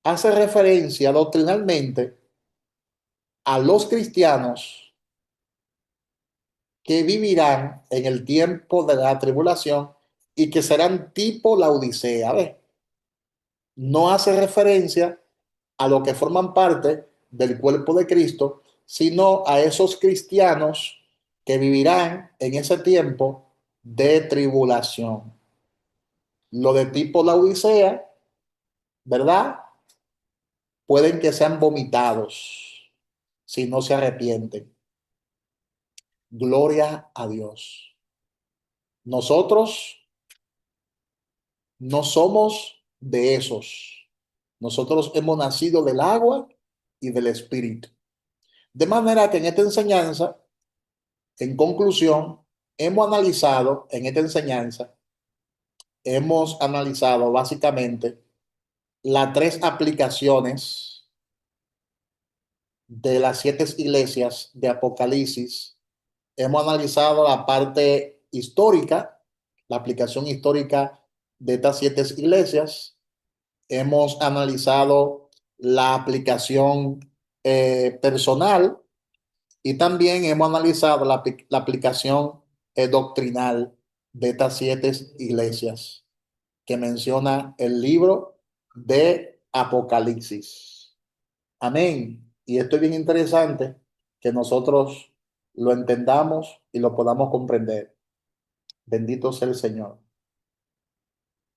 Speaker 1: hace referencia doctrinalmente a los cristianos que vivirán en el tiempo de la tribulación y que serán tipo la Odisea. ¿Ves? No hace referencia a los que forman parte del cuerpo de Cristo, sino a esos cristianos que vivirán en ese tiempo de tribulación. Lo de tipo la Odisea, ¿verdad? Pueden que sean vomitados si no se arrepienten. Gloria a Dios. Nosotros no somos de esos. Nosotros hemos nacido del agua y del espíritu. De manera que en esta enseñanza, en conclusión, hemos analizado básicamente las tres aplicaciones de las siete iglesias de Apocalipsis. Hemos analizado la parte histórica, la aplicación histórica de estas siete iglesias. Hemos analizado la aplicación personal y también hemos analizado la aplicación doctrinal de estas siete iglesias que menciona el libro de Apocalipsis. Amén. Y esto es bien interesante que nosotros lo entendamos y lo podamos comprender. Bendito sea el Señor.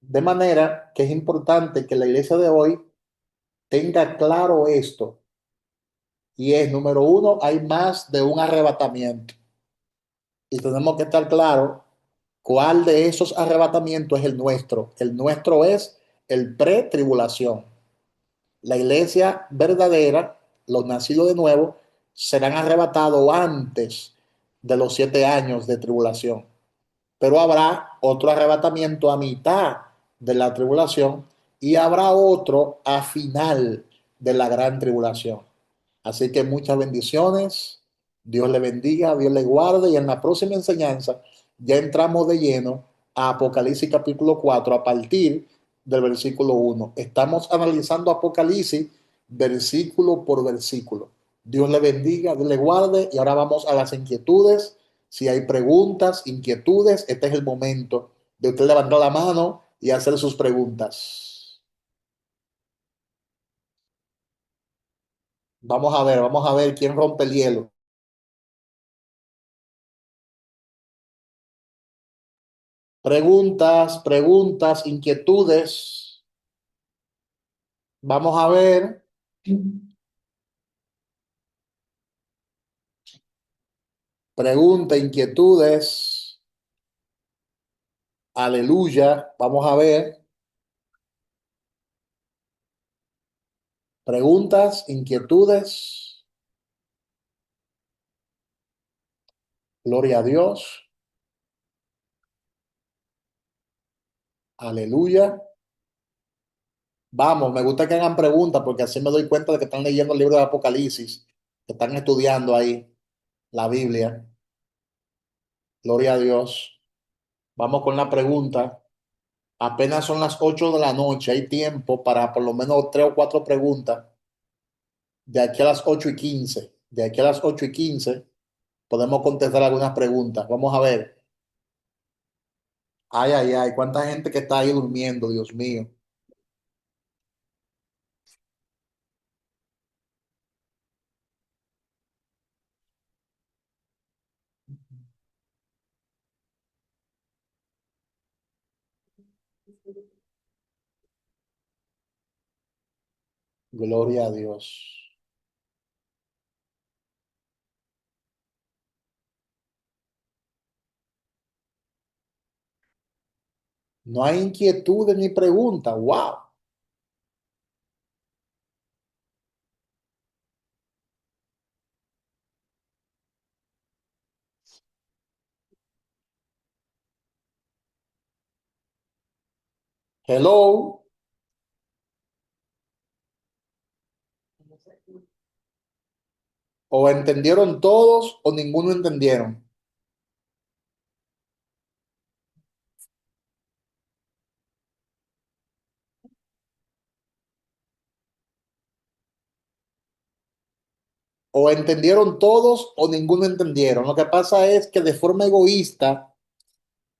Speaker 1: De manera que es importante que la iglesia de hoy tenga claro esto. Y es, número uno, hay más de un arrebatamiento. Y tenemos que estar claro cuál de esos arrebatamientos es el nuestro. El nuestro es el pre-tribulación. La iglesia verdadera, los nacidos de nuevo, serán arrebatados antes de los 7 años de tribulación. Pero habrá otro arrebatamiento a mitad de la tribulación y habrá otro a final de la gran tribulación. Así que muchas bendiciones, Dios le bendiga, Dios le guarde y en la próxima enseñanza ya entramos de lleno a Apocalipsis capítulo 4 a partir del versículo 1. Estamos analizando Apocalipsis versículo por versículo. Dios le bendiga, Dios le guarde y ahora vamos a las inquietudes. Si hay preguntas, inquietudes, este es el momento de usted levantar la mano y hacer sus preguntas. Vamos a ver quién rompe el hielo. Preguntas, preguntas, inquietudes. Vamos a ver. Pregunta, inquietudes. Aleluya. Vamos a ver. Preguntas, inquietudes. Gloria a Dios. Aleluya. Vamos, me gusta que hagan preguntas porque así me doy cuenta de que están leyendo el libro de Apocalipsis, que están estudiando ahí la Biblia. Gloria a Dios. Vamos con la pregunta. Apenas son las 8 de la noche. Hay tiempo para por lo menos tres o cuatro preguntas. De aquí a las 8:15. De aquí a las 8:15 podemos contestar algunas preguntas. Vamos a ver. Ay, ay, ay. ¿Cuánta gente que está ahí durmiendo, Dios mío? Gloria a Dios. No hay inquietud ni pregunta. Wow. Hello. O entendieron todos o ninguno entendieron. O entendieron todos o ninguno entendieron. Lo que pasa es que de forma egoísta,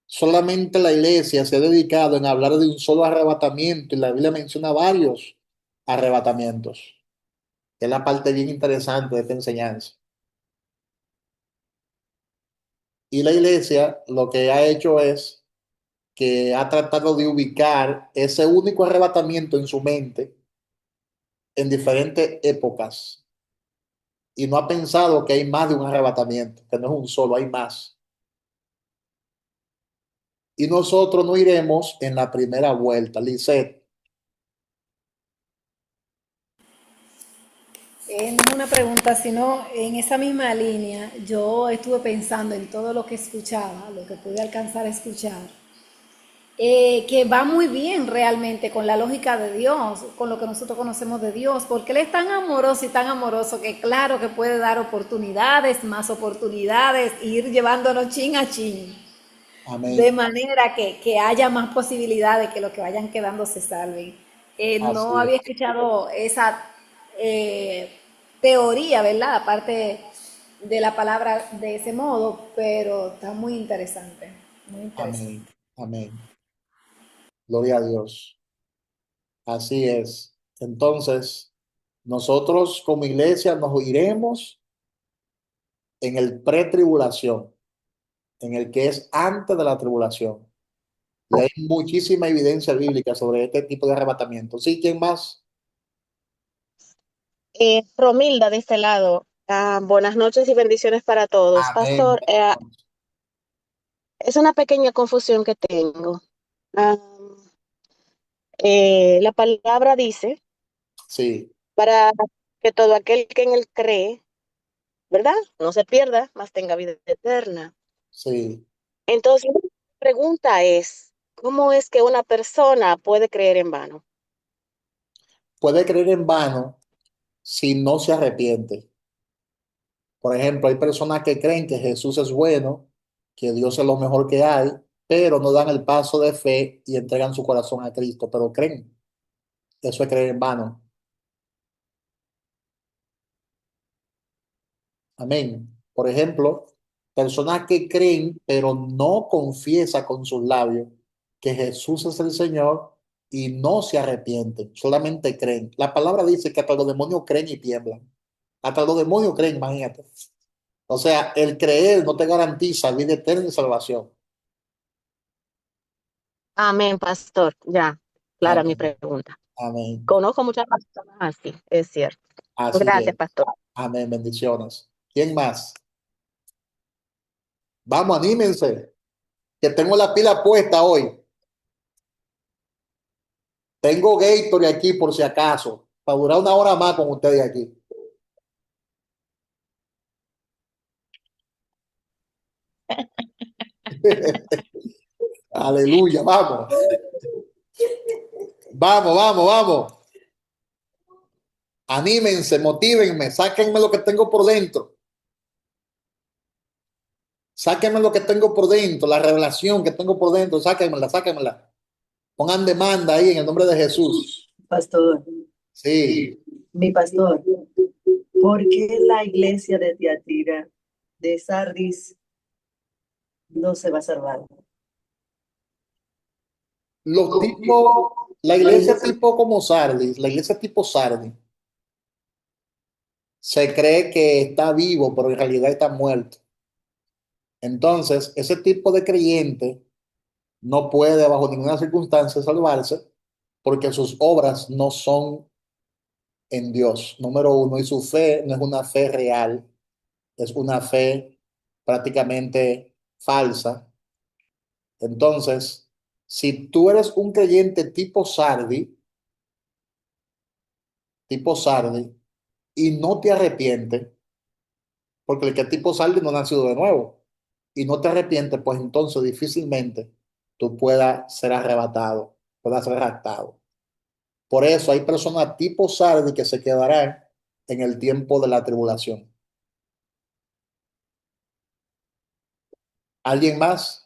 Speaker 1: solamente la iglesia se ha dedicado en hablar de un solo arrebatamiento y la Biblia menciona varios arrebatamientos. Es la parte bien interesante de esta enseñanza. Y la iglesia lo que ha hecho es que ha tratado de ubicar ese único arrebatamiento en su mente en diferentes épocas y no ha pensado que hay más de un arrebatamiento, que no es un solo, hay más. Y nosotros no iremos en la primera vuelta, Lisette.
Speaker 4: No es una pregunta, sino en esa misma línea, yo estuve pensando en todo lo que escuchaba, lo que pude alcanzar a escuchar, que va muy bien realmente con la lógica de Dios, con lo que nosotros conocemos de Dios, porque Él es tan amoroso y tan amoroso que claro que puede dar oportunidades, más oportunidades, e ir llevándonos chin a chin, de
Speaker 1: Amén.
Speaker 4: manera que haya más posibilidades que los que vayan quedando se salven. No
Speaker 1: Así
Speaker 4: había
Speaker 1: es.
Speaker 4: escuchado esa eh, teoría, ¿verdad? Aparte de la palabra de ese modo, pero está muy interesante, muy interesante.
Speaker 1: Amén. Amén. Gloria a Dios. Así es. Entonces, nosotros como iglesia nos iremos en el pretribulación, en el que es antes de la tribulación. Y hay muchísima evidencia bíblica sobre este tipo de arrebatamiento. Sí, ¿quién más?
Speaker 5: Romilda de este lado. Buenas noches y bendiciones para todos.
Speaker 1: Amén.
Speaker 5: Pastor, es una pequeña confusión que tengo. Ah, la palabra dice,
Speaker 1: Sí,
Speaker 5: para que todo aquel que en él cree, ¿verdad? No se pierda, mas tenga vida eterna.
Speaker 1: sí.
Speaker 5: Entonces, la pregunta es, ¿cómo es que una persona puede creer en vano?
Speaker 1: Puede creer en vano si no se arrepiente. Por ejemplo, hay personas que creen que Jesús es bueno, que Dios es lo mejor que hay, pero no dan el paso de fe y entregan su corazón a Cristo, pero creen. Eso es creer en vano. Amén. Por ejemplo, personas que creen, pero no confiesan con sus labios que Jesús es el Señor y no se arrepienten, solamente creen. La palabra dice que hasta los demonios creen y tiemblan. Hasta los demonios creen, imagínate. O sea, el creer no te garantiza vida eterna y salvación.
Speaker 5: Amén, pastor. Ya, clara mi
Speaker 1: Amén.
Speaker 5: pregunta.
Speaker 1: Amén.
Speaker 5: Conozco muchas personas así, es cierto.
Speaker 1: Así
Speaker 5: Gracias,
Speaker 1: es.
Speaker 5: pastor.
Speaker 1: Amén. Bendiciones. ¿Quién más? Vamos, anímense, que tengo la pila puesta hoy. Tengo Gatorade aquí por si acaso, para durar una hora más con ustedes aquí. Aleluya, vamos. Vamos, vamos, vamos. Anímense, motívenme, sáquenme lo que tengo por dentro. Sáquenme lo que tengo por dentro, la revelación que tengo por dentro, sáquenmela, sáquenmela. Pongan demanda ahí en el nombre de Jesús.
Speaker 3: Pastor,
Speaker 1: Sí.
Speaker 3: mi pastor, ¿por qué la iglesia de Tiatira, de Sardis, no se va a salvar?
Speaker 1: Los tipos, la iglesia tipo como Sardis, la iglesia tipo Sardis, se cree que está vivo, pero en realidad está muerto. Entonces, ese tipo de creyente no puede bajo ninguna circunstancia salvarse porque sus obras no son en Dios, número uno, y su fe no es una fe real, es una fe prácticamente falsa. Entonces, Si tú eres un creyente tipo Sardi, y no te arrepientes, porque el que es tipo Sardi no ha nacido de nuevo, y no te arrepientes, pues entonces difícilmente tú puedas ser arrebatado, puedas ser raptado. Por eso hay personas tipo Sardi que se quedarán en el tiempo de la tribulación. ¿Alguien más?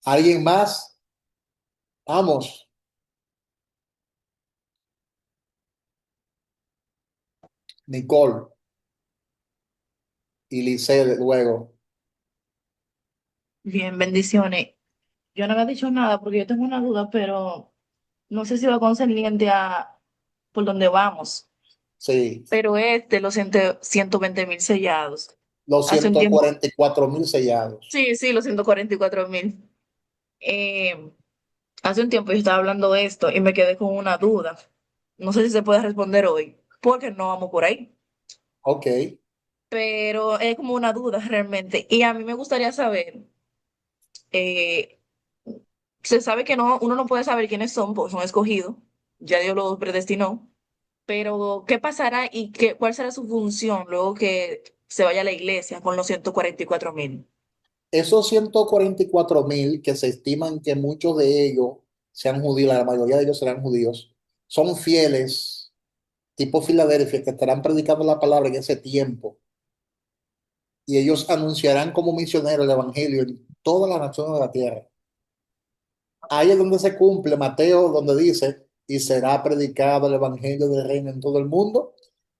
Speaker 1: ¿Alguien más? Vamos, Nicole y Lice luego.
Speaker 6: Bien, bendiciones. Yo no había dicho nada porque yo tengo una duda, pero no sé si va concerniente a por dónde vamos.
Speaker 1: Sí,
Speaker 6: Pero es de los 120.000 sellados.
Speaker 1: los
Speaker 6: Hace un
Speaker 1: ciento
Speaker 6: tiempo,
Speaker 1: cuarenta y cuatro mil sellados.
Speaker 6: sí, sí, los 144.000. Eh, Hace un tiempo yo estaba hablando de esto y me quedé con una duda. No sé si se puede responder hoy, porque no vamos por ahí.
Speaker 1: Ok.
Speaker 6: Pero es como una duda realmente. Y a mí me gustaría saber, eh, se sabe que no, uno no puede saber quiénes son, porque son escogidos, ya Dios los predestinó, pero ¿qué pasará y cuál será su función luego que se vaya a la iglesia con los 144.000?
Speaker 1: Esos 144.000 que se estiman que muchos de ellos sean judíos, la mayoría de ellos serán judíos, son fieles, tipo Filadelfia, que estarán predicando la palabra en ese tiempo. Y ellos anunciarán como misioneros el evangelio en todas las naciones de la tierra. Ahí es donde se cumple Mateo, donde dice, y será predicado el evangelio del reino en todo el mundo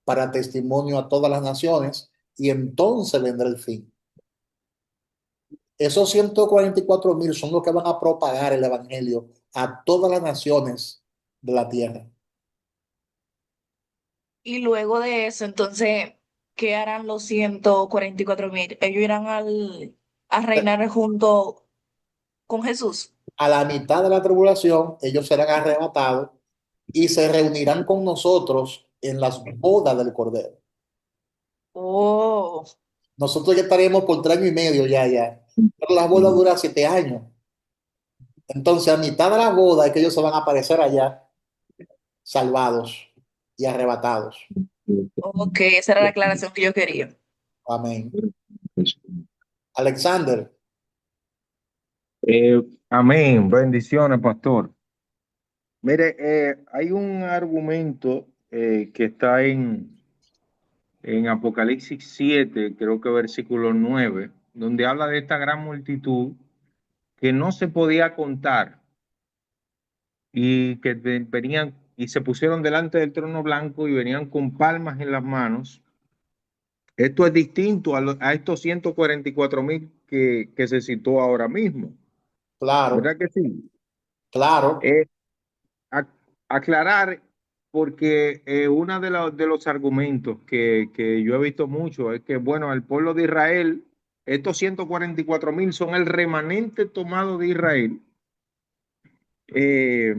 Speaker 1: para testimonio a todas las naciones, y entonces vendrá el fin. Esos 144.000 son los que van a propagar el evangelio a todas las naciones de la tierra.
Speaker 6: Y luego de eso, entonces, ¿qué harán los 144.000? Ellos irán a reinar junto con Jesús.
Speaker 1: A la mitad de la tribulación, ellos serán arrebatados y se reunirán con nosotros en las bodas del Cordero.
Speaker 6: Oh,
Speaker 1: Nosotros ya estaremos por 3 años y medio ya. Pero la boda dura 7 años. Entonces, a mitad de la boda es que ellos se van a aparecer allá, salvados y arrebatados.
Speaker 6: ok, esa era la aclaración que yo quería.
Speaker 1: Amén. Alexander,
Speaker 7: Amén. Bendiciones, pastor. Mire, hay un argumento que está en Apocalipsis 7, creo que versículo 9, donde habla de esta gran multitud que no se podía contar y que venían y se pusieron delante del trono blanco y venían con palmas en las manos. Esto es distinto a estos 144.000 que se citó ahora mismo.
Speaker 1: claro,
Speaker 7: ¿Verdad que sí?
Speaker 1: claro,
Speaker 7: Eh, ac- Aclarar, porque uno de los argumentos que yo he visto mucho es que, bueno, el pueblo de Israel, estos 144.000 son el remanente tomado de Israel, eh,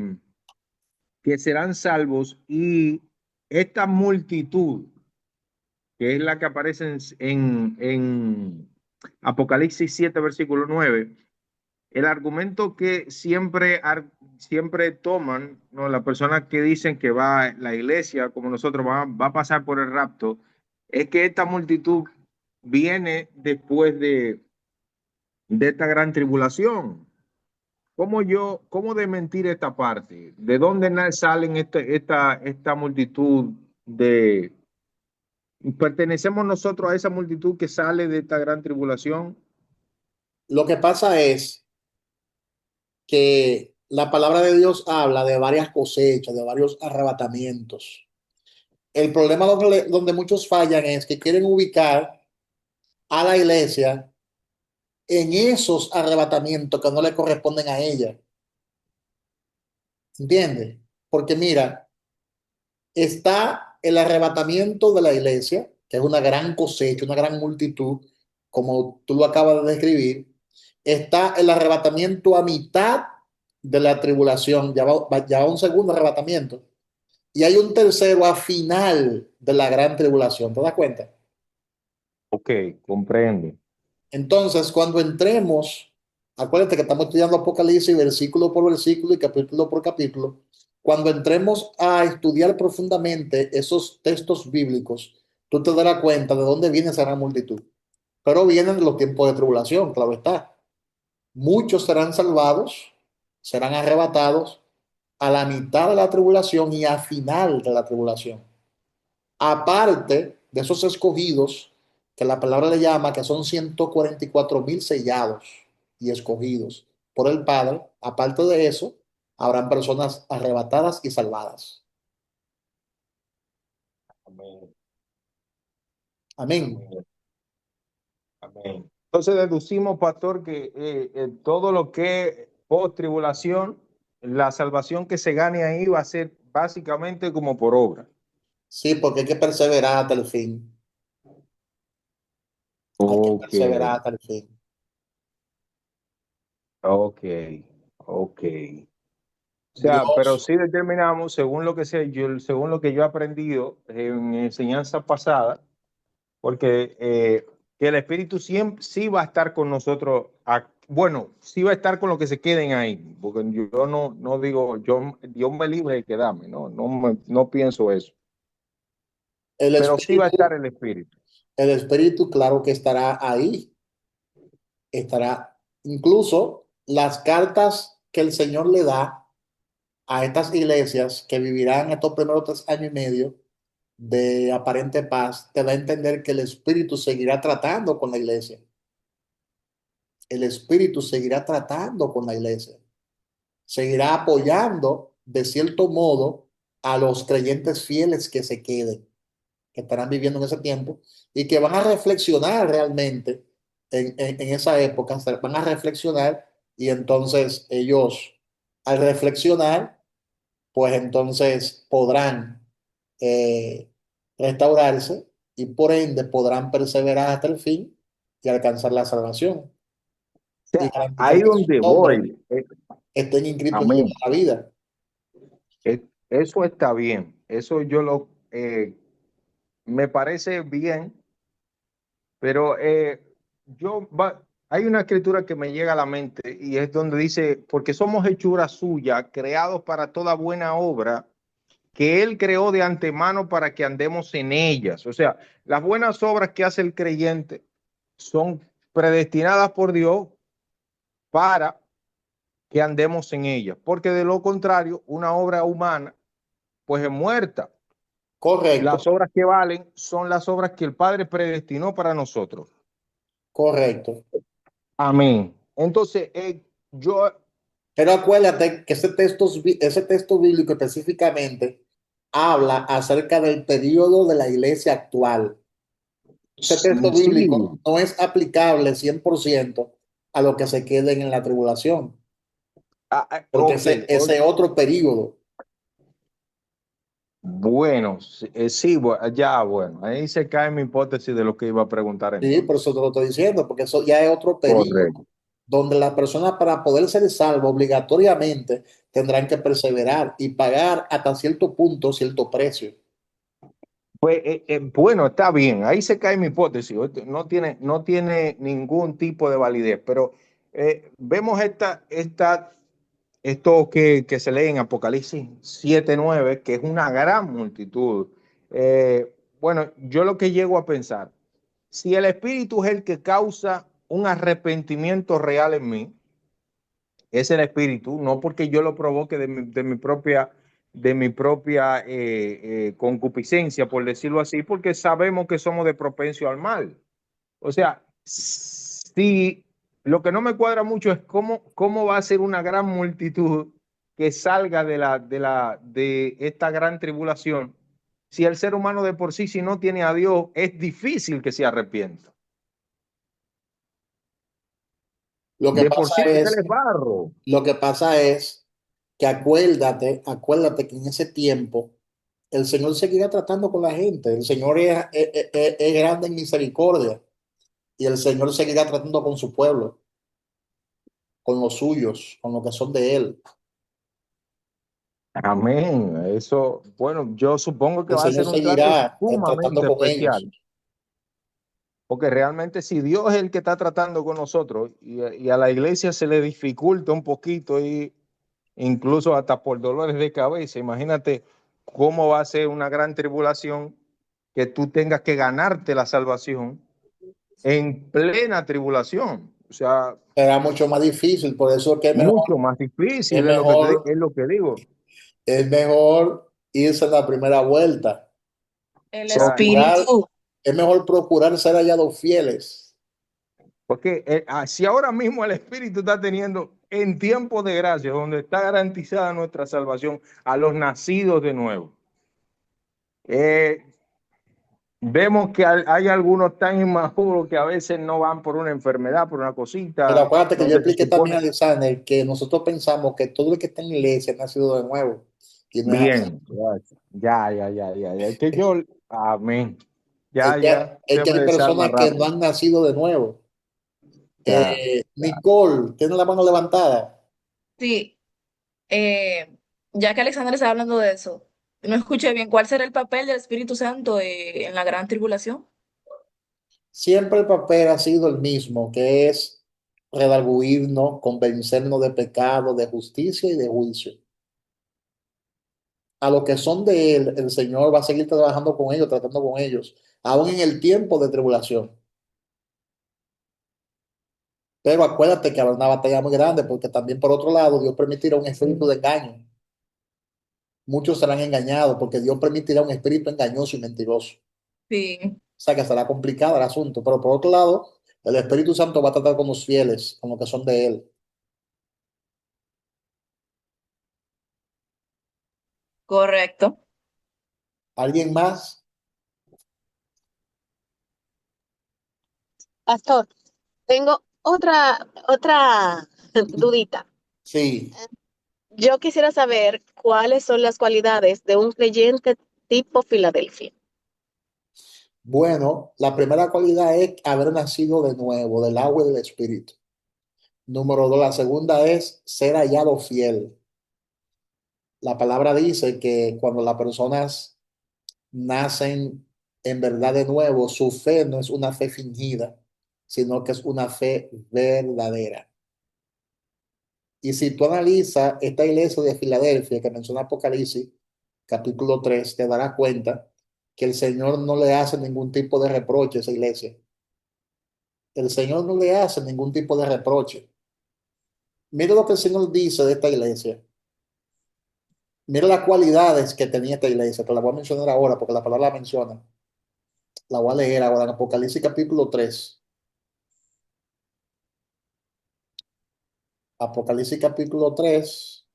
Speaker 7: que serán salvos, y esta multitud, que es la que aparece en Apocalipsis 7, versículo 9. El argumento que siempre toman, ¿no?, las personas que dicen que va la iglesia, como nosotros, va a pasar por el rapto, es que esta multitud viene después de esta gran tribulación. ¿Cómo desmentir esta parte? ¿De dónde salen esta multitud de... ¿Pertenecemos nosotros a esa multitud que sale de esta gran tribulación?
Speaker 1: lo que pasa es que la palabra de Dios habla de varias cosechas, de varios arrebatamientos. El problema donde muchos fallan es que quieren ubicar a la iglesia en esos arrebatamientos que no le corresponden a ella. ¿Entiendes? Porque mira, está el arrebatamiento de la iglesia, que es una gran cosecha, una gran multitud, como tú lo acabas de describir. Está el arrebatamiento a mitad de la tribulación, ya va un segundo arrebatamiento. Y hay un tercero a final de la gran tribulación, ¿te das cuenta?
Speaker 7: Ok, comprendo.
Speaker 1: Entonces, cuando entremos, acuérdate que estamos estudiando Apocalipsis versículo por versículo y capítulo por capítulo. Cuando entremos a estudiar profundamente esos textos bíblicos, tú te darás cuenta de dónde viene esa gran multitud. Pero vienen de los tiempos de tribulación, claro está. Muchos serán salvados, serán arrebatados a la mitad de la tribulación y a final de la tribulación. Aparte de esos escogidos, que la palabra le llama, que son 144,000 sellados y escogidos por el Padre, aparte de eso, habrán personas arrebatadas y salvadas.
Speaker 7: Amén.
Speaker 1: Amén.
Speaker 7: Amén. Amén. Entonces deducimos, pastor, que todo lo que es post tribulación, la salvación que se gane ahí va a ser básicamente como por obra.
Speaker 1: Sí, porque hay que perseverar hasta el fin. Hay que
Speaker 7: Ok,
Speaker 1: perseverar hasta el fin.
Speaker 7: ok, ok. O sea, pero
Speaker 1: Dios,
Speaker 7: sí determinamos, según lo que sé, según lo que yo he aprendido en enseñanza pasada, porque que el Espíritu siempre sí va a estar con nosotros. Bueno, sí va a estar con los que se queden ahí, porque yo no digo, Dios me libre de quedarme, no pienso eso.
Speaker 1: el
Speaker 7: Pero sí va a estar
Speaker 1: Espíritu,
Speaker 7: el Espíritu.
Speaker 1: el Espíritu, claro que estará ahí, estará. Incluso las cartas que el Señor le da a estas iglesias que vivirán estos primeros 3 años y medio de aparente paz, te da a entender que el Espíritu seguirá tratando con la iglesia. El Espíritu seguirá tratando con la iglesia. Seguirá apoyando de cierto modo a los creyentes fieles que se queden, que estarán viviendo en ese tiempo y que van a reflexionar realmente en esa época, van a reflexionar y entonces ellos al reflexionar pues entonces podrán eh, restaurarse y por ende podrán perseverar hasta el fin y alcanzar la salvación
Speaker 7: O
Speaker 1: y
Speaker 7: sea,
Speaker 1: garantizar
Speaker 7: ahí
Speaker 1: que sus
Speaker 7: donde
Speaker 1: nombres
Speaker 7: voy,
Speaker 1: estén inscritos en el libro
Speaker 7: amén.
Speaker 1: de la vida.
Speaker 7: Eso está bien, eso me parece bien. Pero hay una escritura que me llega a la mente y es donde dice, porque somos hechura suya, creados para toda buena obra, que Él creó de antemano para que andemos en ellas. O sea, las buenas obras que hace el creyente son predestinadas por Dios para que andemos en ellas, porque de lo contrario, una obra humana, pues es muerta.
Speaker 1: Correcto,
Speaker 7: Las obras que valen son las obras que el Padre predestinó para nosotros.
Speaker 1: correcto.
Speaker 7: Amén. Entonces, yo,
Speaker 1: Pero acuérdate que ese texto bíblico específicamente habla acerca del periodo de la iglesia actual. Ese texto
Speaker 7: sí,
Speaker 1: bíblico no es aplicable 100% a lo que se queden en la tribulación, porque
Speaker 7: ok,
Speaker 1: ese otro periodo.
Speaker 7: bueno, sí, ya, bueno, ahí se cae mi hipótesis de lo que iba a preguntar
Speaker 1: Sí, por
Speaker 7: entonces.
Speaker 1: eso te lo estoy diciendo, porque eso ya es otro periodo
Speaker 7: Correcto.
Speaker 1: donde las personas para poder ser salvas obligatoriamente tendrán que perseverar y pagar hasta cierto punto, cierto precio.
Speaker 7: Pues bueno, está bien, ahí se cae mi hipótesis, no tiene ningún tipo de validez, pero vemos esto que se lee en Apocalipsis 7:9, que es una gran multitud. Bueno, yo lo que llego a pensar, si el Espíritu es el que causa un arrepentimiento real en mí, es el Espíritu, no porque yo lo provoque de mi propia concupiscencia, por decirlo así, porque sabemos que somos de propensión al mal. O sea, si lo que no me cuadra mucho es cómo va a ser una gran multitud que salga de esta gran tribulación. Si el ser humano de por sí, si no tiene a Dios, es difícil que se arrepienta.
Speaker 1: Lo que
Speaker 7: De por
Speaker 1: pasa
Speaker 7: sí, porque él
Speaker 1: es,
Speaker 7: es barro.
Speaker 1: lo que pasa es que acuérdate que en ese tiempo el Señor seguirá tratando con la gente. El Señor es grande en misericordia y el Señor seguirá tratando con su pueblo, con los suyos, con los que son de Él.
Speaker 7: Amén. Eso, bueno, yo supongo que
Speaker 1: El
Speaker 7: va a
Speaker 1: Señor
Speaker 7: ser un trato
Speaker 1: seguirá tratando
Speaker 7: sumamente
Speaker 1: con ellos.
Speaker 7: especial. Porque realmente si Dios es el que está tratando con nosotros y a la iglesia se le dificulta un poquito y incluso hasta por dolores de cabeza, imagínate cómo va a ser una gran tribulación que tú tengas que ganarte la salvación en plena tribulación. O sea,
Speaker 1: Será mucho más difícil, por eso
Speaker 7: mucho más
Speaker 1: es
Speaker 7: difícil
Speaker 1: mejor,
Speaker 7: es lo que digo.
Speaker 1: es mejor irse en la primera vuelta.
Speaker 6: El
Speaker 7: Sea,
Speaker 1: Procurar,
Speaker 6: espíritu.
Speaker 1: es mejor procurar ser hallados fieles.
Speaker 7: porque si ahora mismo el Espíritu está teniendo en tiempo de gracia, donde está garantizada nuestra salvación a los nacidos de nuevo, eh, vemos que hay algunos tan inmaduros que a veces no van por una enfermedad, por una
Speaker 1: Pero
Speaker 7: cosita,
Speaker 1: acuérdate que yo
Speaker 7: donde se
Speaker 1: expliqué también,
Speaker 7: supone
Speaker 1: Alexander, que nosotros pensamos que todo el que está en la iglesia ha nacido de nuevo. Y no es así.
Speaker 7: bien. Ya. Es que yo, amén. Ya,
Speaker 1: Es
Speaker 7: usted
Speaker 1: que
Speaker 7: me
Speaker 1: hay
Speaker 7: desarma
Speaker 1: personas que no
Speaker 7: rápido.
Speaker 1: han nacido de nuevo.
Speaker 7: Ya, ya.
Speaker 1: Nicole, tiene la mano levantada.
Speaker 6: Sí, ya que Alexander estaba hablando de eso, no escuché bien. ¿Cuál será el papel del Espíritu Santo en la gran tribulación?
Speaker 1: Siempre el papel ha sido el mismo, que es redarguirnos, convencernos de pecado, de justicia y de juicio. A los que son de él, el Señor va a seguir trabajando con ellos, tratando con ellos, aún en el tiempo de tribulación. Pero acuérdate que habrá una batalla muy grande, porque también por otro lado, Dios permitirá un espíritu de engaño. Muchos serán engañados, porque Dios permitirá un espíritu engañoso y mentiroso.
Speaker 6: Sí,
Speaker 1: O sea que será complicado el asunto. Pero por otro lado, el Espíritu Santo va a tratar con los fieles, con los que son de él.
Speaker 6: correcto.
Speaker 1: ¿Alguien más?
Speaker 5: Pastor, tengo otra dudita.
Speaker 1: Sí.
Speaker 5: Yo quisiera saber cuáles son las cualidades de un creyente tipo Filadelfia.
Speaker 1: Bueno, la primera cualidad es haber nacido de nuevo, del agua y del Espíritu. Número dos, la segunda es ser hallado fiel. La palabra dice que cuando las personas nacen en verdad de nuevo, su fe no es una fe fingida, sino que es una fe verdadera. Y si tú analizas esta iglesia de Filadelfia que menciona Apocalipsis, capítulo 3, te darás cuenta que el Señor no le hace ningún tipo de reproche a esa iglesia. El Señor no le hace ningún tipo de reproche. Mira lo que el Señor dice de esta iglesia. Mira las cualidades que tenía esta iglesia. Te la voy a mencionar ahora porque la palabra la menciona. La voy a leer ahora en Apocalipsis capítulo 3. Apocalipsis capítulo 3,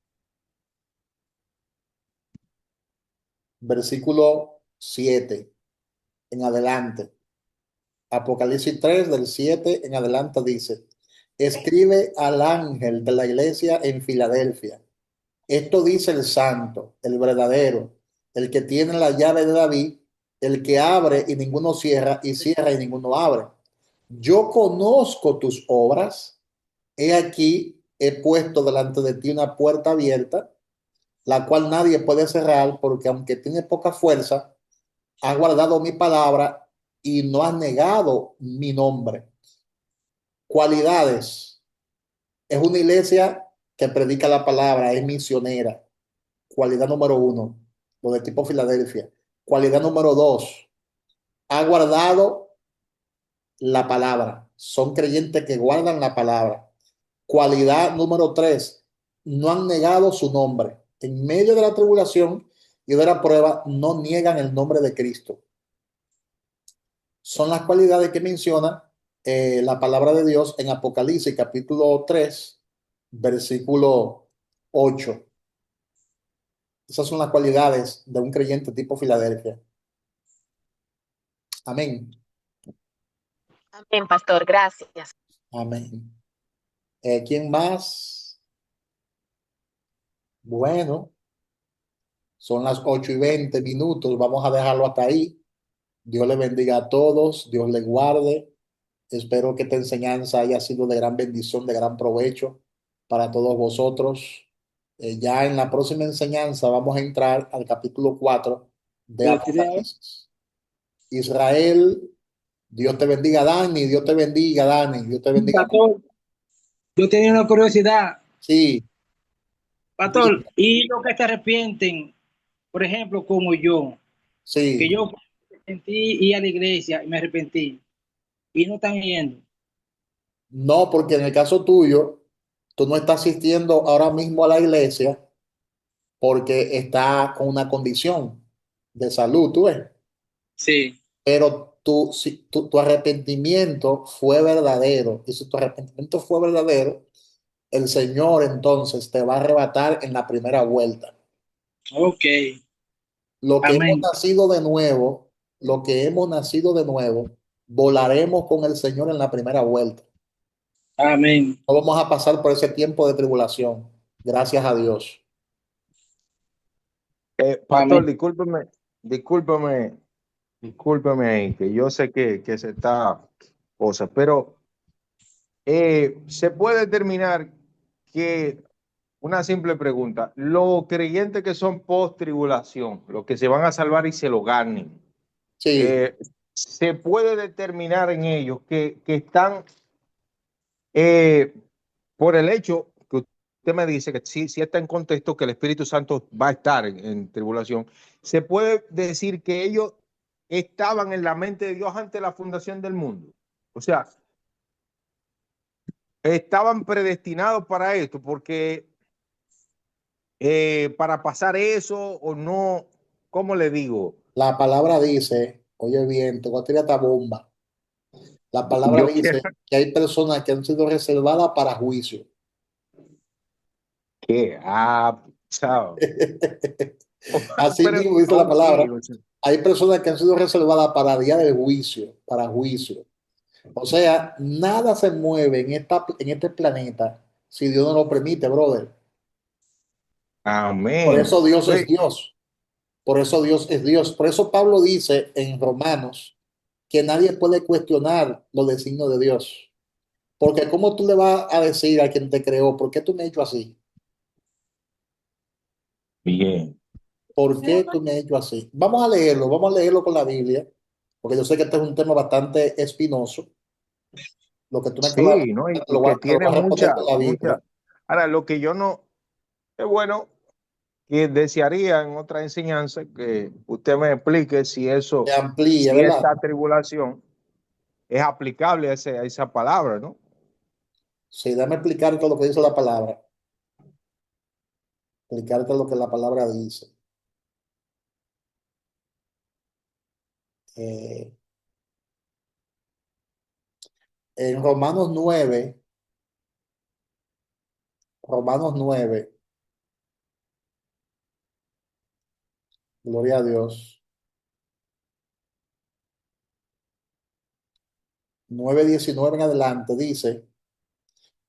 Speaker 1: versículo 7 en adelante. Apocalipsis 3 del 7 en adelante dice, escribe al ángel de la iglesia en Filadelfia. Esto dice el santo, el verdadero, el que tiene la llave de David, el que abre y ninguno cierra, y cierra y ninguno abre. Yo conozco tus obras. He aquí, he puesto delante de ti una puerta abierta, la cual nadie puede cerrar, porque aunque tiene poca fuerza, has guardado mi palabra y no has negado mi nombre. Cualidades. Es una iglesia que predica la palabra, es misionera. Cualidad número uno, lo de tipo Filadelfia. Cualidad número dos, ha guardado la palabra. Son creyentes que guardan la palabra. Cualidad número tres, no han negado su nombre. En medio de la tribulación y de la prueba, no niegan el nombre de Cristo. Son las cualidades que menciona la palabra de Dios en Apocalipsis capítulo 3 versículo 8. Esas son las cualidades de un creyente tipo Filadelfia. Amén.
Speaker 5: Amén, pastor, gracias.
Speaker 1: Amén. ¿Quién más? Bueno, son las 8:20. Vamos a dejarlo hasta ahí. Dios le bendiga a todos. Dios le guarde. Espero que esta enseñanza haya sido de gran bendición, de gran provecho para todos vosotros. Ya en la próxima enseñanza vamos a entrar al capítulo 4 de
Speaker 3: Israel.
Speaker 1: Apocalipsis. Israel Dios te bendiga, Dani. Dios te bendiga, Dani. Dios te bendiga.
Speaker 8: Pastor, yo tenía una curiosidad,
Speaker 1: Sí,
Speaker 8: pastor, y los que se arrepienten, por ejemplo, como yo, que
Speaker 1: sí.
Speaker 8: yo me arrepentí y a la iglesia y me arrepentí, y no están yendo.
Speaker 1: No, porque en el caso tuyo, tú no estás asistiendo ahora mismo a la iglesia porque está con una condición de salud, tú ves.
Speaker 8: Sí.
Speaker 1: Pero si tu arrepentimiento fue verdadero, y si tu arrepentimiento fue verdadero, el Señor entonces te va a arrebatar en la primera vuelta.
Speaker 8: Ok,
Speaker 1: Lo que hemos
Speaker 8: amén,
Speaker 1: nacido de nuevo, lo que hemos nacido de nuevo, volaremos con el Señor en la primera vuelta.
Speaker 8: amén.
Speaker 1: No vamos a pasar por ese tiempo de tribulación, gracias a Dios.
Speaker 7: Pastor,
Speaker 8: Amén.
Speaker 7: discúlpeme ahí, que yo sé que se está cosa, pero se puede determinar que, una simple pregunta, los creyentes que son post tribulación, los que se van a salvar y se lo ganen,
Speaker 1: Sí,
Speaker 7: se puede determinar en ellos que están, eh, por el hecho que usted me dice que si está en contexto que el Espíritu Santo va a estar en tribulación, se puede decir que ellos estaban en la mente de Dios antes de la fundación del mundo. O sea, estaban predestinados para esto, porque para pasar eso o no, ¿cómo le digo?
Speaker 1: la palabra dice, oye bien, te voy a tirar esta bomba. La palabra
Speaker 7: Yo quiero
Speaker 1: dice que hay personas que han sido reservadas para juicio.
Speaker 7: que, chao.
Speaker 1: Así
Speaker 7: Pero,
Speaker 1: mismo dice la
Speaker 7: ok,
Speaker 1: palabra.
Speaker 7: o sea,
Speaker 1: Hay personas que han sido reservadas para día del juicio, para juicio. O sea, nada se mueve en este planeta si Dios no lo permite, brother. Por
Speaker 7: amén.
Speaker 1: eso Dios es
Speaker 7: Ve,
Speaker 1: Dios. Por eso Dios es Dios. Por eso Pablo dice en Romanos que nadie puede cuestionar los designios de Dios. Porque ¿cómo tú le vas a decir a quien te creó, por qué tú me has hecho así?
Speaker 7: bien.
Speaker 1: ¿Por qué tú me has hecho así? Vamos a leerlo con la Biblia, porque yo sé que este es un tema bastante espinoso. Lo que tú me acabas de
Speaker 7: Sí, ¿no?
Speaker 1: preguntar,
Speaker 7: Y que
Speaker 1: te lo
Speaker 7: tiene
Speaker 1: voy a responder
Speaker 7: mucha,
Speaker 1: con la Biblia.
Speaker 7: mucha. Ahora, lo que yo no, es bueno que desearía en otra enseñanza que usted me explique si
Speaker 1: Se
Speaker 7: eso,
Speaker 1: amplíe,
Speaker 7: si
Speaker 1: ¿verdad?
Speaker 7: esta tribulación es aplicable a esa palabra, ¿no?
Speaker 1: Sí, déjame explicarte lo que dice la palabra. Explicarte lo que la palabra dice. Eh, en Romanos 9, gloria a Dios, 9:19 en adelante dice,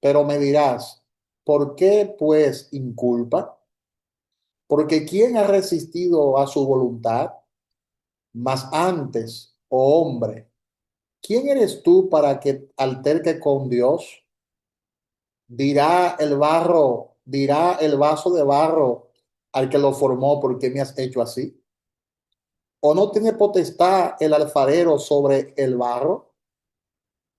Speaker 1: pero me dirás, ¿por qué pues inculpa? Porque ¿quién ha resistido a su voluntad? Mas antes, oh hombre, ¿quién eres tú para que alterque con Dios? Dirá el vaso de barro al que lo formó, ¿por qué me has hecho así? ¿O no tiene potestad el alfarero sobre el barro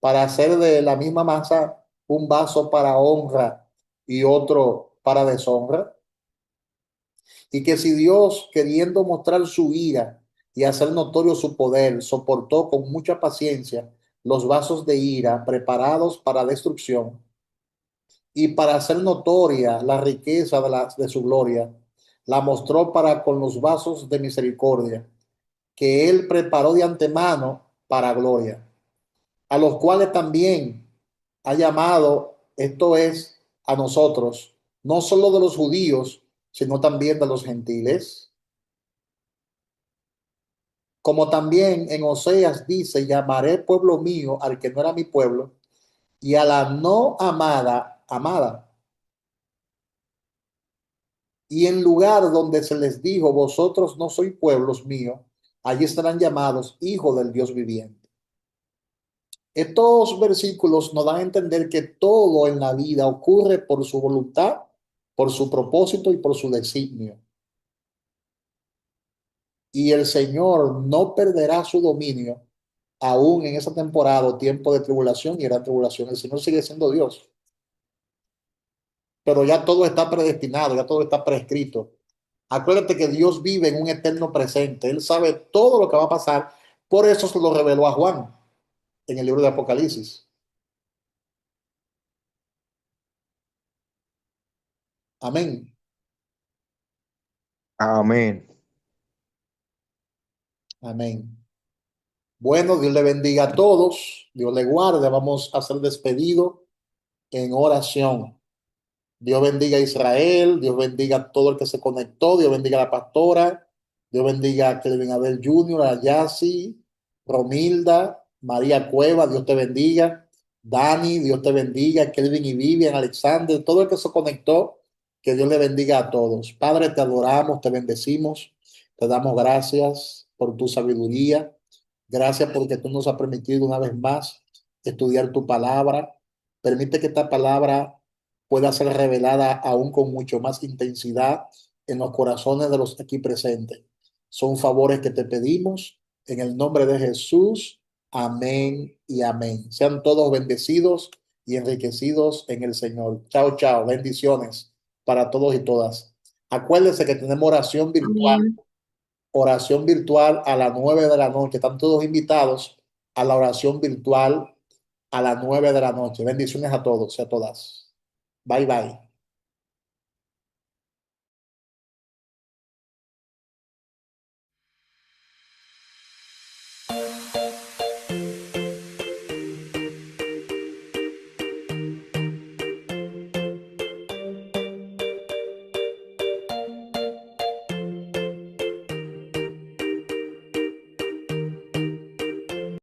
Speaker 1: para hacer de la misma masa un vaso para honra y otro para deshonra? Y que si Dios, queriendo mostrar su ira y hacer notorio su poder, soportó con mucha paciencia los vasos de ira preparados para destrucción, y para hacer notoria la riqueza de su gloria, la mostró para con los vasos de misericordia, que él preparó de antemano para gloria, a los cuales también ha llamado, esto es, a nosotros, no solo de los judíos, sino también de los gentiles. Como también en Oseas dice, llamaré pueblo mío al que no era mi pueblo, y a la no amada, amada. Y en lugar donde se les dijo, vosotros no sois pueblos míos, allí estarán llamados hijos del Dios viviente. Estos versículos nos dan a entender que todo en la vida ocurre por su voluntad, por su propósito y por su designio. Y el Señor no perderá su dominio aún en esa temporada o tiempo de tribulación y gran tribulación. El Señor sigue siendo Dios, pero ya todo está predestinado, ya todo está prescrito. Acuérdate que Dios vive en un eterno presente. Él sabe todo lo que va a pasar. Por eso se lo reveló a Juan en el libro de Apocalipsis. Amén.
Speaker 7: Amén.
Speaker 1: Amén. Bueno, Dios le bendiga a todos. Dios le guarde. Vamos a ser despedido en oración. Dios bendiga a Israel, Dios bendiga a todo el que se conectó, Dios bendiga a la pastora, Dios bendiga a Kelvin Abel Jr., a Yassi, Romilda, María Cueva, Dios te bendiga, Dani, Dios te bendiga, Kelvin y Vivian, Alexander, todo el que se conectó, que Dios le bendiga a todos. Padre, te adoramos, te bendecimos, te damos gracias por tu sabiduría, gracias porque tú nos has permitido una vez más estudiar tu palabra. Permite que esta palabra pueda ser revelada aún con mucho más intensidad en los corazones de los aquí presentes. Son favores que te pedimos en el nombre de Jesús. Amén y amén. Sean todos bendecidos y enriquecidos en el Señor. Chao, chao. Bendiciones para todos y todas. Acuérdense que tenemos
Speaker 2: Amén.
Speaker 1: oración virtual a las 9 de la noche. Están todos invitados a la oración virtual a las 9 de la noche. Bendiciones a todos y a todas. Bye, bye.